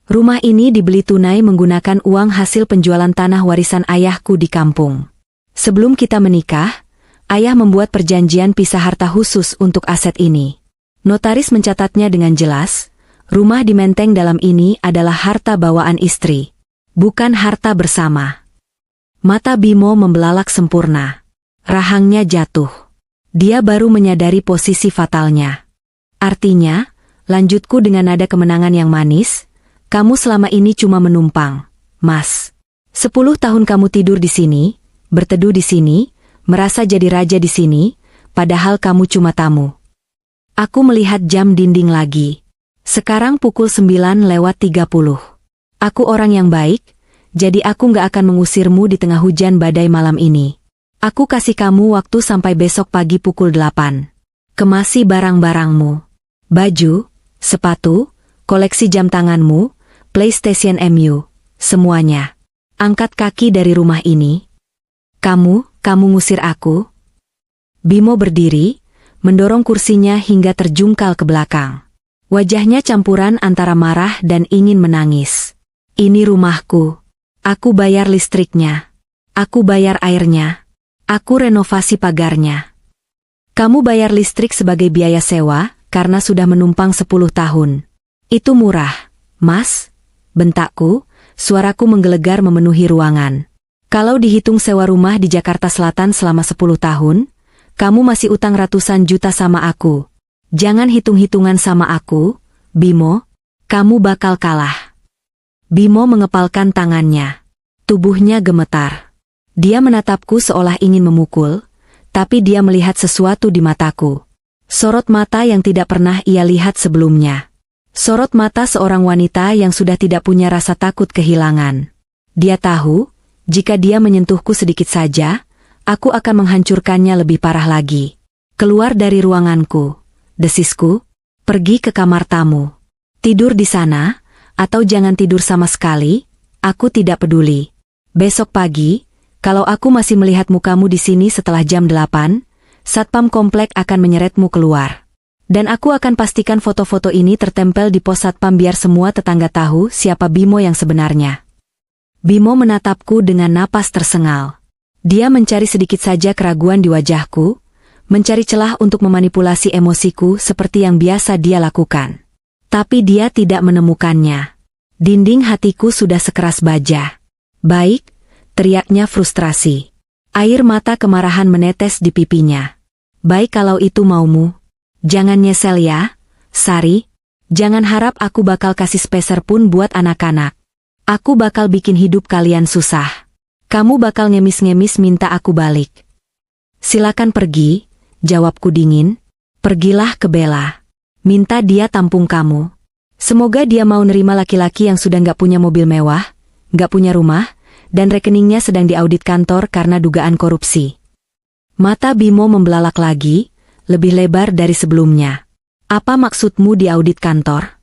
Rumah ini dibeli tunai menggunakan uang hasil penjualan tanah warisan ayahku di kampung. Sebelum kita menikah, ayah membuat perjanjian pisah harta khusus untuk aset ini. Notaris mencatatnya dengan jelas, rumah di Menteng Dalam ini adalah harta bawaan istri, bukan harta bersama. Mata Bimo membelalak sempurna. Rahangnya jatuh. Dia baru menyadari posisi fatalnya. Artinya, lanjutku dengan nada kemenangan yang manis, kamu selama ini cuma menumpang, Mas. 10 tahun kamu tidur di sini, berteduh di sini, merasa jadi raja di sini, padahal kamu cuma tamu. Aku melihat jam dinding lagi. Sekarang pukul 9:30. Aku orang yang baik, jadi aku nggak akan mengusirmu di tengah hujan badai malam ini. Aku kasih kamu waktu sampai besok pagi pukul 8. Kemasi barang-barangmu. Baju, sepatu, koleksi jam tanganmu, PlayStation MU, semuanya. Angkat kaki dari rumah ini. Kamu ngusir aku? Bimo berdiri, mendorong kursinya hingga terjungkal ke belakang. Wajahnya campuran antara marah dan ingin menangis. Ini rumahku. Aku bayar listriknya. Aku bayar airnya. Aku renovasi pagarnya. Kamu bayar listrik sebagai biaya sewa, karena sudah menumpang 10 tahun. Itu murah, Mas? Bentakku, suaraku menggelegar memenuhi ruangan. Kalau dihitung sewa rumah di Jakarta Selatan selama 10 tahun, kamu masih utang ratusan juta sama aku. Jangan hitung-hitungan sama aku, Bimo. Kamu bakal kalah. Bimo mengepalkan tangannya. Tubuhnya gemetar. Dia menatapku seolah ingin memukul, tapi dia melihat sesuatu di mataku. Sorot mata yang tidak pernah ia lihat sebelumnya. Sorot mata seorang wanita yang sudah tidak punya rasa takut kehilangan. Dia tahu, jika dia menyentuhku sedikit saja, aku akan menghancurkannya lebih parah lagi. Keluar dari ruanganku, desisku, pergi ke kamar tamu. Tidur di sana, atau jangan tidur sama sekali, aku tidak peduli. Besok pagi, kalau aku masih melihat mukamu di sini setelah jam 8, Satpam komplek akan menyeretmu keluar. Dan aku akan pastikan foto-foto ini tertempel di pos Satpam biar semua tetangga tahu siapa Bimo yang sebenarnya. Bimo menatapku dengan napas tersengal. Dia mencari sedikit saja keraguan di wajahku, mencari celah untuk memanipulasi emosiku seperti yang biasa dia lakukan. Tapi dia tidak menemukannya. Dinding hatiku sudah sekeras baja. Baik, teriaknya frustrasi. Air mata kemarahan menetes di pipinya. Baik kalau itu maumu. Jangan nyesel ya, Sari. Jangan harap aku bakal kasih speser pun buat anak-anak. Aku bakal bikin hidup kalian susah. Kamu bakal ngemis-ngemis minta aku balik. Silakan pergi, jawabku dingin. Pergilah ke Bella. Minta dia tampung kamu. Semoga dia mau nerima laki-laki yang sudah nggak punya mobil mewah, nggak punya rumah, dan rekeningnya sedang diaudit kantor karena dugaan korupsi. Mata Bimo membelalak lagi, lebih lebar dari sebelumnya. Apa maksudmu diaudit kantor?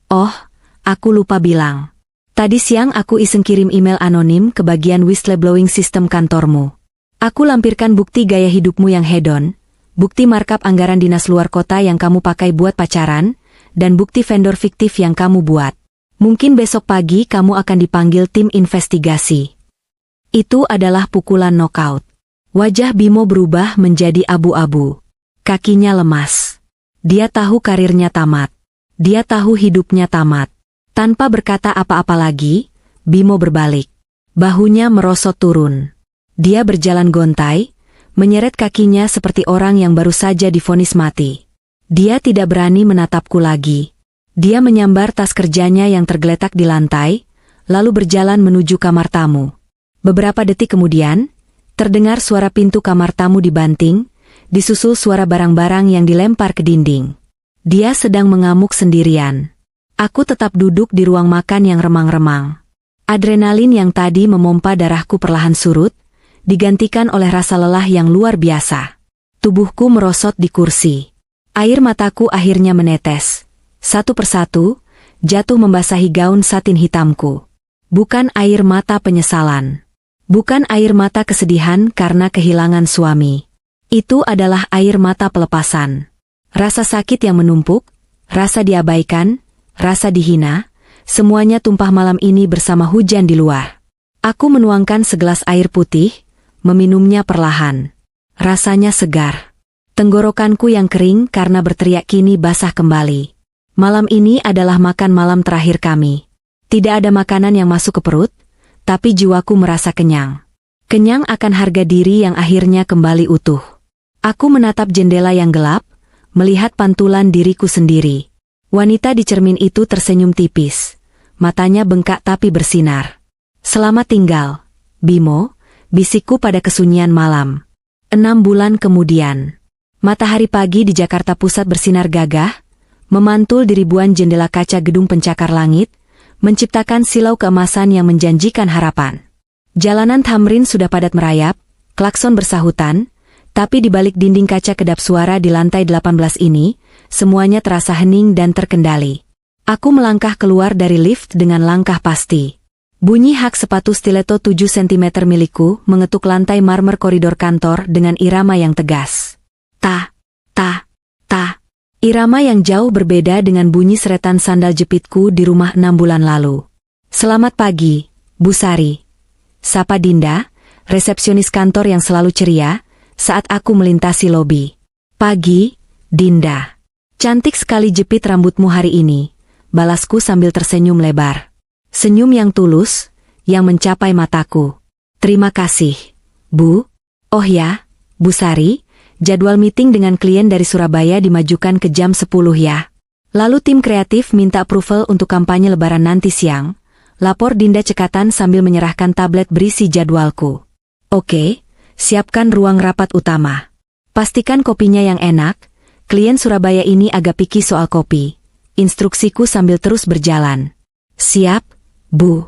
Oh, aku lupa bilang. Tadi siang aku iseng kirim email anonim ke bagian whistleblowing sistem kantormu. Aku lampirkan bukti gaya hidupmu yang hedon, bukti markup anggaran dinas luar kota yang kamu pakai buat pacaran, dan bukti vendor fiktif yang kamu buat. Mungkin besok pagi kamu akan dipanggil tim investigasi. Itu adalah pukulan knockout. Wajah Bimo berubah menjadi abu-abu. Kakinya lemas. Dia tahu karirnya tamat. Dia tahu hidupnya tamat. Tanpa berkata apa-apa lagi, Bimo berbalik. Bahunya merosot turun. Dia berjalan gontai, menyeret kakinya seperti orang yang baru saja divonis mati. Dia tidak berani menatapku lagi. Dia menyambar tas kerjanya yang tergeletak di lantai, lalu berjalan menuju kamar tamu. Beberapa detik kemudian, terdengar suara pintu kamar tamu dibanting, disusul suara barang-barang yang dilempar ke dinding. Dia sedang mengamuk sendirian. Aku tetap duduk di ruang makan yang remang-remang. Adrenalin yang tadi memompa darahku perlahan surut, digantikan oleh rasa lelah yang luar biasa. Tubuhku merosot di kursi. Air mataku akhirnya menetes. Satu persatu, jatuh membasahi gaun satin hitamku. Bukan air mata penyesalan. Bukan air mata kesedihan karena kehilangan suami. Itu adalah air mata pelepasan. Rasa sakit yang menumpuk, rasa diabaikan, rasa dihina, semuanya tumpah malam ini bersama hujan di luar. Aku menuangkan segelas air putih, meminumnya perlahan. Rasanya segar. Tenggorokanku yang kering karena berteriak kini basah kembali. Malam ini adalah makan malam terakhir kami. Tidak ada makanan yang masuk ke perut, tapi jiwaku merasa kenyang. Kenyang akan harga diri yang akhirnya kembali utuh. Aku menatap jendela yang gelap, melihat pantulan diriku sendiri. Wanita di cermin itu tersenyum tipis. Matanya bengkak tapi bersinar. Selamat tinggal, Bimo, bisikku pada kesunyian malam. 6 bulan kemudian. Matahari pagi di Jakarta Pusat bersinar gagah, memantul di ribuan jendela kaca gedung pencakar langit, menciptakan silau keemasan yang menjanjikan harapan. Jalanan Tamrin sudah padat merayap, klakson bersahutan, tapi di balik dinding kaca kedap suara di lantai 18 ini, semuanya terasa hening dan terkendali. Aku melangkah keluar dari lift dengan langkah pasti. Bunyi hak sepatu stiletto 7 cm milikku mengetuk lantai marmer koridor kantor dengan irama yang tegas. Ta, ta, ta. Irama yang jauh berbeda dengan bunyi seretan sandal jepitku di rumah 6 bulan lalu. Selamat pagi, Bu Sari. Sapa Dinda, resepsionis kantor yang selalu ceria, saat aku melintasi lobi. Pagi, Dinda. Cantik sekali jepit rambutmu hari ini, balasku sambil tersenyum lebar. Senyum yang tulus, yang mencapai mataku. Terima kasih, Bu. Oh ya, Bu Sari. Jadwal meeting dengan klien dari Surabaya dimajukan ke jam 10 ya. Lalu tim kreatif minta approval untuk kampanye lebaran nanti siang. Lapor Dinda cekatan sambil menyerahkan tablet berisi jadwalku. Oke, siapkan ruang rapat utama. Pastikan kopinya yang enak. Klien Surabaya ini agak picky soal kopi. instruksiku sambil terus berjalan. Siap, Bu.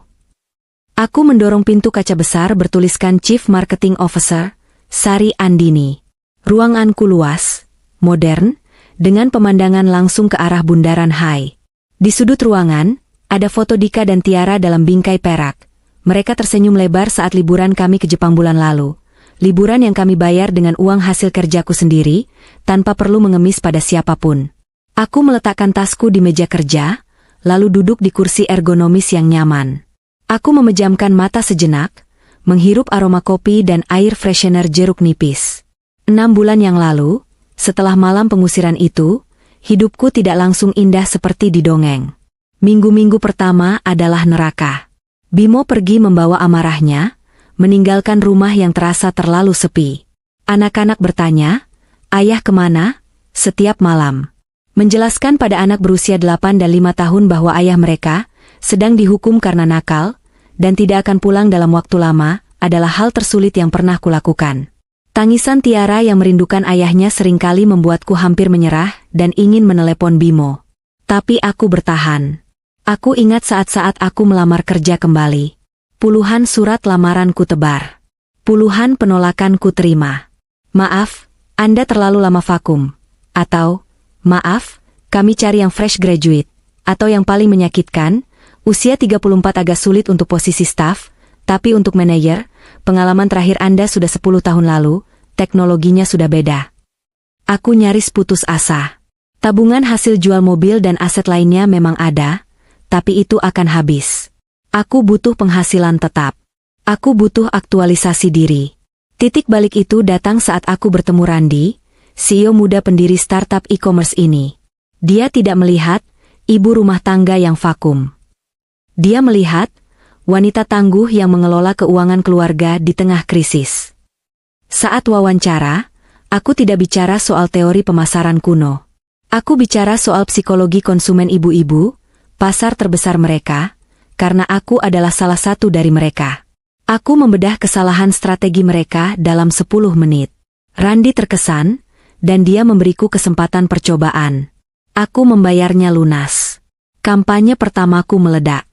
Aku mendorong pintu kaca besar bertuliskan Chief Marketing Officer, Sari Andini. Ruanganku luas, modern, dengan pemandangan langsung ke arah Bundaran Hai. Di sudut ruangan, ada foto Dika dan Tiara dalam bingkai perak. Mereka tersenyum lebar saat liburan kami ke Jepang bulan lalu. Liburan yang kami bayar dengan uang hasil kerjaku sendiri, tanpa perlu mengemis pada siapapun. Aku meletakkan tasku di meja kerja, lalu duduk di kursi ergonomis yang nyaman. Aku memejamkan mata sejenak, menghirup aroma kopi dan air freshener jeruk nipis. 6 bulan yang lalu, setelah malam pengusiran itu, hidupku tidak langsung indah seperti di dongeng. Minggu-minggu pertama adalah neraka. Bimo pergi membawa amarahnya, meninggalkan rumah yang terasa terlalu sepi. Anak-anak bertanya, "Ayah kemana?" setiap malam. Menjelaskan pada anak berusia 8 dan 5 tahun bahwa ayah mereka sedang dihukum karena nakal, dan tidak akan pulang dalam waktu lama, adalah hal tersulit yang pernah kulakukan. Tangisan Tiara yang merindukan ayahnya seringkali membuatku hampir menyerah dan ingin menelepon Bimo. Tapi aku bertahan. Aku ingat saat-saat aku melamar kerja kembali. Puluhan surat lamaranku tebar. Puluhan penolakanku terima. "Maaf, Anda terlalu lama vakum." Atau, "Maaf, kami cari yang fresh graduate." Atau yang paling menyakitkan, "Usia 34 agak sulit untuk posisi staff, tapi untuk manajer, pengalaman terakhir Anda sudah 10 tahun lalu, teknologinya sudah beda." Aku nyaris putus asa. Tabungan hasil jual mobil dan aset lainnya memang ada, tapi itu akan habis. Aku butuh penghasilan tetap. Aku butuh aktualisasi diri. Titik balik itu datang saat aku bertemu Randi, CEO muda pendiri startup e-commerce ini. Dia tidak melihat ibu rumah tangga yang vakum. Dia melihat wanita tangguh yang mengelola keuangan keluarga di tengah krisis. Saat wawancara, aku tidak bicara soal teori pemasaran kuno. Aku bicara soal psikologi konsumen ibu-ibu, pasar terbesar mereka, karena aku adalah salah satu dari mereka. Aku membedah kesalahan strategi mereka dalam 10 menit. Randi terkesan, dan dia memberiku kesempatan percobaan. Aku membayarnya lunas. Kampanye pertamaku meledak.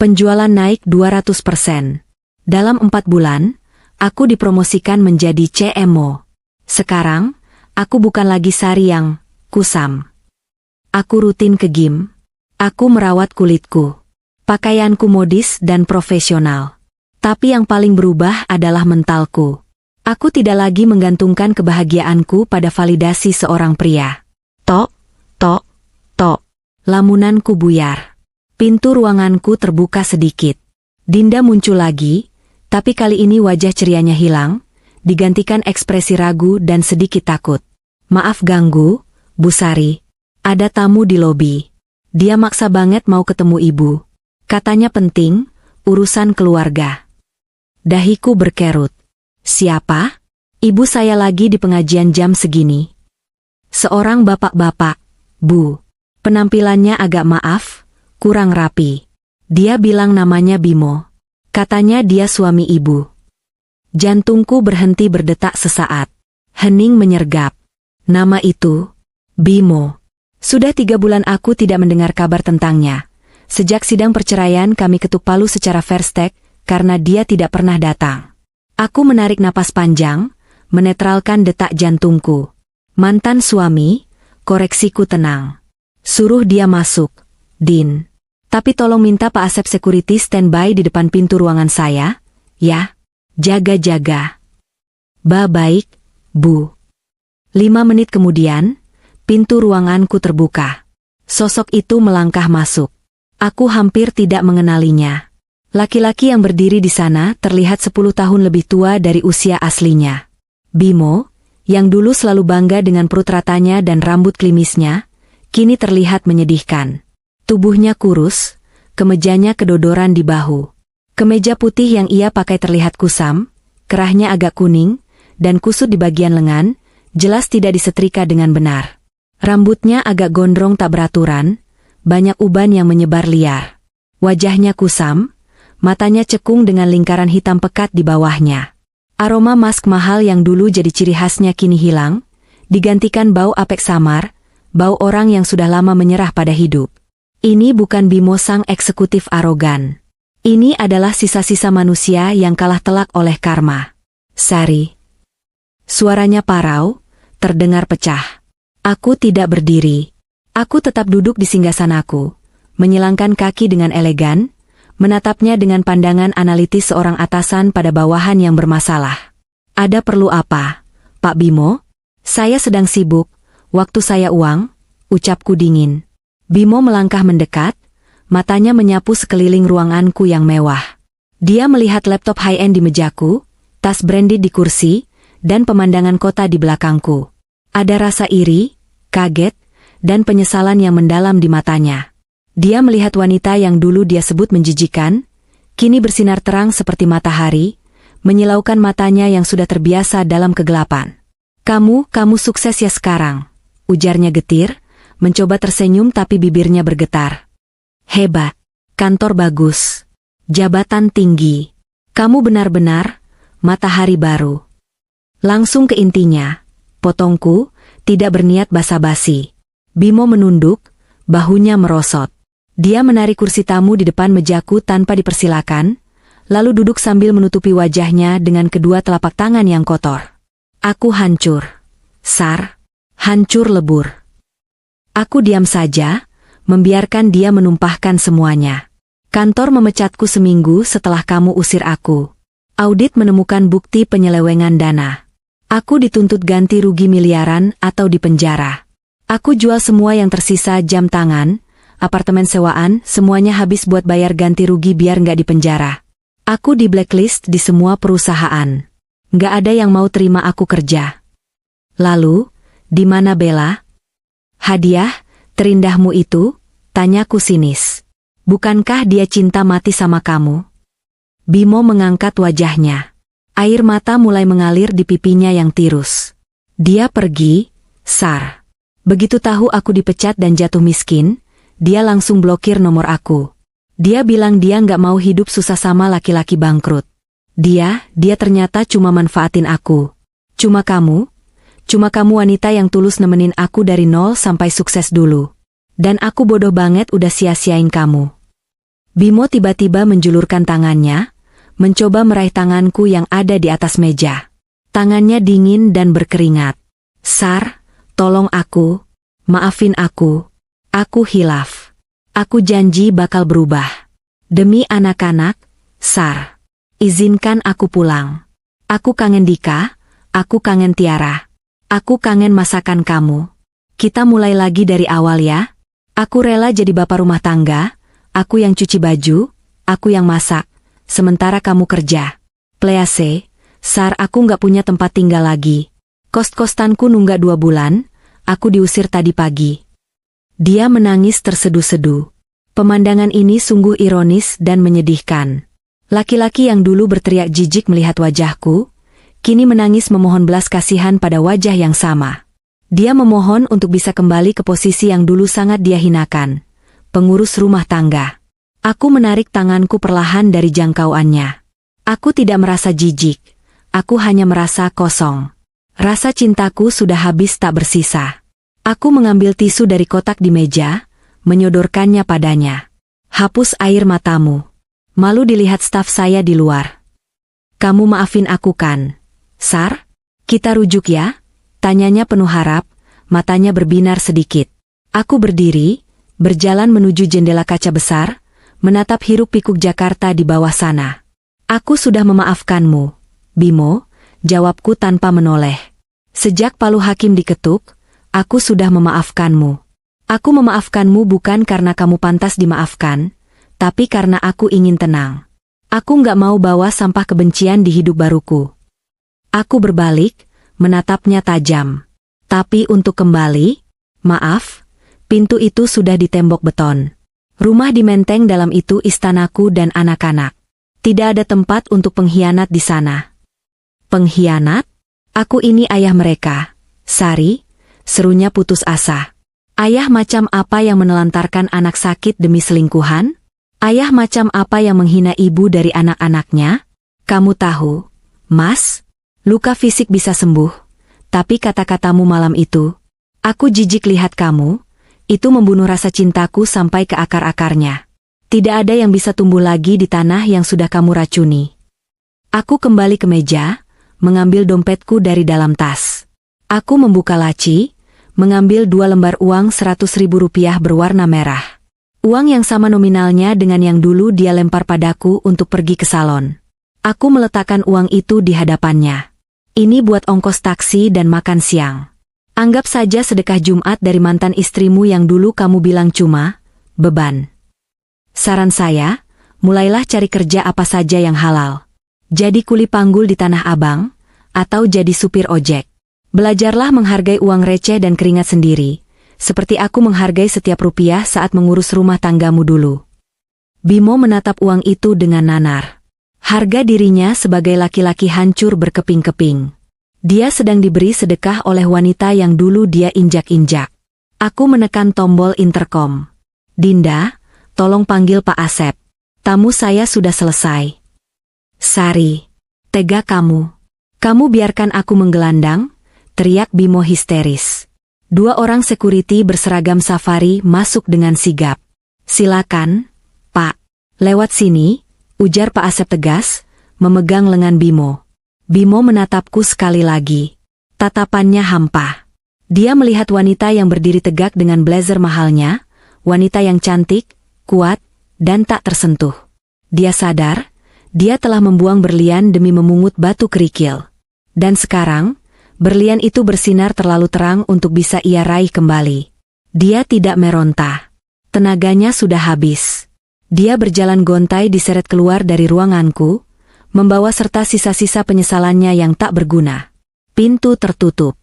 Penjualan naik 200%. Dalam 4 bulan, aku dipromosikan menjadi CMO. Sekarang, aku bukan lagi Sari yang kusam. Aku rutin ke gym. Aku merawat kulitku. Pakaianku modis dan profesional. Tapi yang paling berubah adalah mentalku. Aku tidak lagi menggantungkan kebahagiaanku pada validasi seorang pria. Tok, tok, tok. Lamunanku buyar. Pintu ruanganku terbuka sedikit. Dinda muncul lagi, tapi kali ini wajah cerianya hilang, digantikan ekspresi ragu dan sedikit takut. "Maaf ganggu, Bu Sari. Ada tamu di lobi. Dia maksa banget mau ketemu ibu. Katanya penting, urusan keluarga." Dahiku berkerut. "Siapa?" "Ibu saya lagi di pengajian jam segini." "Seorang bapak-bapak, Bu." Penampilannya agak maaf, kurang rapi. Dia bilang namanya Bimo. Katanya dia suami ibu. Jantungku berhenti berdetak sesaat. Hening menyergap. Nama itu, Bimo. Sudah 3 bulan aku tidak mendengar kabar tentangnya. Sejak sidang perceraian kami ketuk palu secara verstek, karena dia tidak pernah datang. Aku menarik napas panjang, menetralkan detak jantungku. "Mantan suami," koreksiku tenang. "Suruh dia masuk, Din. Tapi tolong minta Pak Asep Security standby di depan pintu ruangan saya, ya. Jaga-jaga." Baik, Bu." 5 menit kemudian, pintu ruanganku terbuka. Sosok itu melangkah masuk. Aku hampir tidak mengenalinya. Laki-laki yang berdiri di sana terlihat 10 tahun lebih tua dari usia aslinya. Bimo, yang dulu selalu bangga dengan perut ratanya dan rambut klimisnya, kini terlihat menyedihkan. Tubuhnya kurus, kemejanya kedodoran di bahu. Kemeja putih yang ia pakai terlihat kusam, kerahnya agak kuning, dan kusut di bagian lengan, jelas tidak disetrika dengan benar. Rambutnya agak gondrong tak beraturan, banyak uban yang menyebar liar. Wajahnya kusam, matanya cekung dengan lingkaran hitam pekat di bawahnya. Aroma mask mahal yang dulu jadi ciri khasnya kini hilang, digantikan bau apek samar, bau orang yang sudah lama menyerah pada hidup. Ini bukan Bimo sang eksekutif arogan. Ini adalah sisa-sisa manusia yang kalah telak oleh karma. Sari. Suaranya parau, terdengar pecah. Aku tidak berdiri. Aku tetap duduk di singgasanaku, menyilangkan kaki dengan elegan, menatapnya dengan pandangan analitis seorang atasan pada bawahan yang bermasalah. Ada perlu apa, Pak Bimo? Saya sedang sibuk, waktu saya uang, ucapku dingin. Bimo melangkah mendekat, matanya menyapu sekeliling ruanganku yang mewah. Dia melihat laptop high-end di mejaku, tas branded di kursi, dan pemandangan kota di belakangku. Ada rasa iri, kaget, dan penyesalan yang mendalam di matanya. Dia melihat wanita yang dulu dia sebut menjijikan, kini bersinar terang seperti matahari, menyilaukan matanya yang sudah terbiasa dalam kegelapan. Kamu sukses ya sekarang, ujarnya getir, mencoba tersenyum tapi bibirnya bergetar. Hebat, kantor bagus, jabatan tinggi, kamu benar-benar matahari baru. Langsung ke intinya, potongku, tidak berniat basa-basi. Bimo menunduk, bahunya merosot. Dia menarik kursi tamu di depan mejaku tanpa dipersilakan, lalu duduk sambil menutupi wajahnya dengan kedua telapak tangan yang kotor. Aku hancur. Sar, hancur lebur. Aku diam saja, membiarkan dia menumpahkan semuanya. Kantor memecatku seminggu setelah kamu usir aku. Audit menemukan bukti penyelewengan dana. Aku dituntut ganti rugi miliaran atau dipenjara. Aku jual semua yang tersisa jam tangan, apartemen sewaan, semuanya habis buat bayar ganti rugi biar nggak dipenjara. Aku di blacklist di semua perusahaan. Nggak ada yang mau terima aku kerja. Lalu, di mana Bella? Hadiah, terindahmu itu? Tanyaku sinis. Bukankah dia cinta mati sama kamu? Bimo mengangkat wajahnya. Air mata mulai mengalir di pipinya yang tirus. Dia pergi, Sar. Begitu tahu aku dipecat dan jatuh miskin, dia langsung blokir nomor aku. Dia bilang dia nggak mau hidup susah sama laki-laki bangkrut. Dia ternyata cuma manfaatin aku. Cuma kamu wanita yang tulus nemenin aku dari nol sampai sukses dulu. Dan aku bodoh banget udah sia-siain kamu. Bimo tiba-tiba menjulurkan tangannya, mencoba meraih tanganku yang ada di atas meja. Tangannya dingin dan berkeringat. Sar, tolong aku, maafin aku. Aku hilaf. Aku janji bakal berubah. Demi anak-anak, Sar. Izinkan aku pulang. Aku kangen Dika, aku kangen Tiara. Aku kangen masakan kamu. Kita mulai lagi dari awal ya. Aku rela jadi bapak rumah tangga, aku yang cuci baju, aku yang masak, sementara kamu kerja. Please, Sar, aku nggak punya tempat tinggal lagi. Kos-kostanku nunggak 2 bulan, aku diusir tadi pagi. Dia menangis terseduh-seduh. Pemandangan ini sungguh ironis dan menyedihkan. Laki-laki yang dulu berteriak jijik melihat wajahku, kini menangis memohon belas kasihan pada wajah yang sama. Dia memohon untuk bisa kembali ke posisi yang dulu sangat dia hinakan, pengurus rumah tangga. Aku menarik tanganku perlahan dari jangkauannya. Aku tidak merasa jijik, aku hanya merasa kosong. Rasa cintaku sudah habis tak bersisa. Aku mengambil tisu dari kotak di meja, menyodorkannya padanya. Hapus air matamu. Malu dilihat staf saya di luar. Kamu maafin aku kan? Sar, kita rujuk ya? Tanyanya penuh harap, matanya berbinar sedikit. Aku berdiri, berjalan menuju jendela kaca besar, menatap hiruk-pikuk Jakarta di bawah sana. Aku sudah memaafkanmu, Bimo, jawabku tanpa menoleh. Sejak palu hakim diketuk, aku sudah memaafkanmu. Aku memaafkanmu bukan karena kamu pantas dimaafkan, tapi karena aku ingin tenang. Aku nggak mau bawa sampah kebencian di hidup baruku. Aku berbalik, menatapnya tajam. Tapi untuk kembali, maaf, pintu itu sudah di tembok beton. Rumah di menteng dalam itu istanaku dan anak-anak. Tidak ada tempat untuk pengkhianat di sana. Pengkhianat? Aku ini ayah mereka. Sari, serunya putus asa. Ayah macam apa yang menelantarkan anak sakit demi selingkuhan? Ayah macam apa yang menghina ibu dari anak-anaknya? Kamu tahu, Mas, luka fisik bisa sembuh, tapi kata-katamu malam itu, aku jijik lihat kamu, Itu membunuh rasa cintaku sampai ke akar-akarnya. Tidak ada yang bisa tumbuh lagi di tanah yang sudah kamu racuni. Aku kembali ke meja, mengambil dompetku dari dalam tas. Aku membuka laci, mengambil 2 lembar uang 100.000 rupiah berwarna merah. Uang yang sama nominalnya dengan yang dulu dia lempar padaku untuk pergi ke salon. Aku meletakkan uang itu di hadapannya. Ini buat ongkos taksi dan makan siang. Anggap saja sedekah Jumat dari mantan istrimu yang dulu kamu bilang cuma beban. Saran saya, mulailah cari kerja apa saja yang halal. Jadi kuli panggul di Tanah Abang, atau jadi supir ojek. Belajarlah menghargai uang receh dan keringat sendiri, seperti aku menghargai setiap rupiah saat mengurus rumah tanggamu dulu. Bimo menatap uang itu dengan nanar. Harga dirinya sebagai laki-laki hancur berkeping-keping. Dia sedang diberi sedekah oleh wanita yang dulu dia injak-injak. Aku menekan tombol interkom. Dinda, tolong panggil Pak Asep. Tamu saya sudah selesai. Sari, tega kamu. Kamu biarkan aku menggelandang, teriak Bimo histeris. 2 orang security berseragam safari masuk dengan sigap. Silakan, Pak. Lewat sini, ujar Pak Asep tegas, memegang lengan Bimo. Bimo menatapku sekali lagi. Tatapannya hampa. Dia melihat wanita yang berdiri tegak dengan blazer mahalnya, wanita yang cantik, kuat, dan tak tersentuh. Dia sadar, dia telah membuang berlian demi memungut batu kerikil. Dan sekarang, berlian itu bersinar terlalu terang untuk bisa ia raih kembali. Dia tidak meronta. Tenaganya sudah habis. Dia berjalan gontai diseret keluar dari ruanganku, membawa serta sisa-sisa penyesalannya yang tak berguna. Pintu tertutup.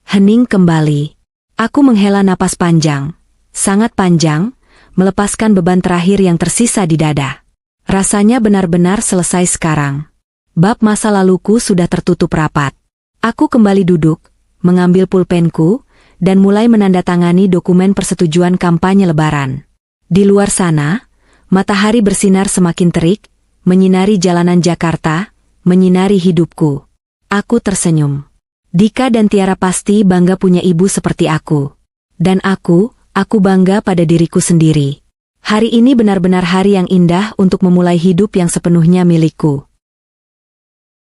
Hening kembali. Aku menghela napas panjang, sangat panjang, melepaskan beban terakhir yang tersisa di dada. Rasanya benar-benar selesai sekarang. Bab masa laluku sudah tertutup rapat. Aku kembali duduk, mengambil pulpenku, dan mulai menandatangani dokumen persetujuan kampanye Lebaran. Di luar sana, matahari bersinar semakin terik, menyinari jalanan Jakarta, menyinari hidupku. Aku tersenyum. Dika dan Tiara pasti bangga punya ibu seperti aku. Dan aku bangga pada diriku sendiri. Hari ini benar-benar hari yang indah untuk memulai hidup yang sepenuhnya milikku.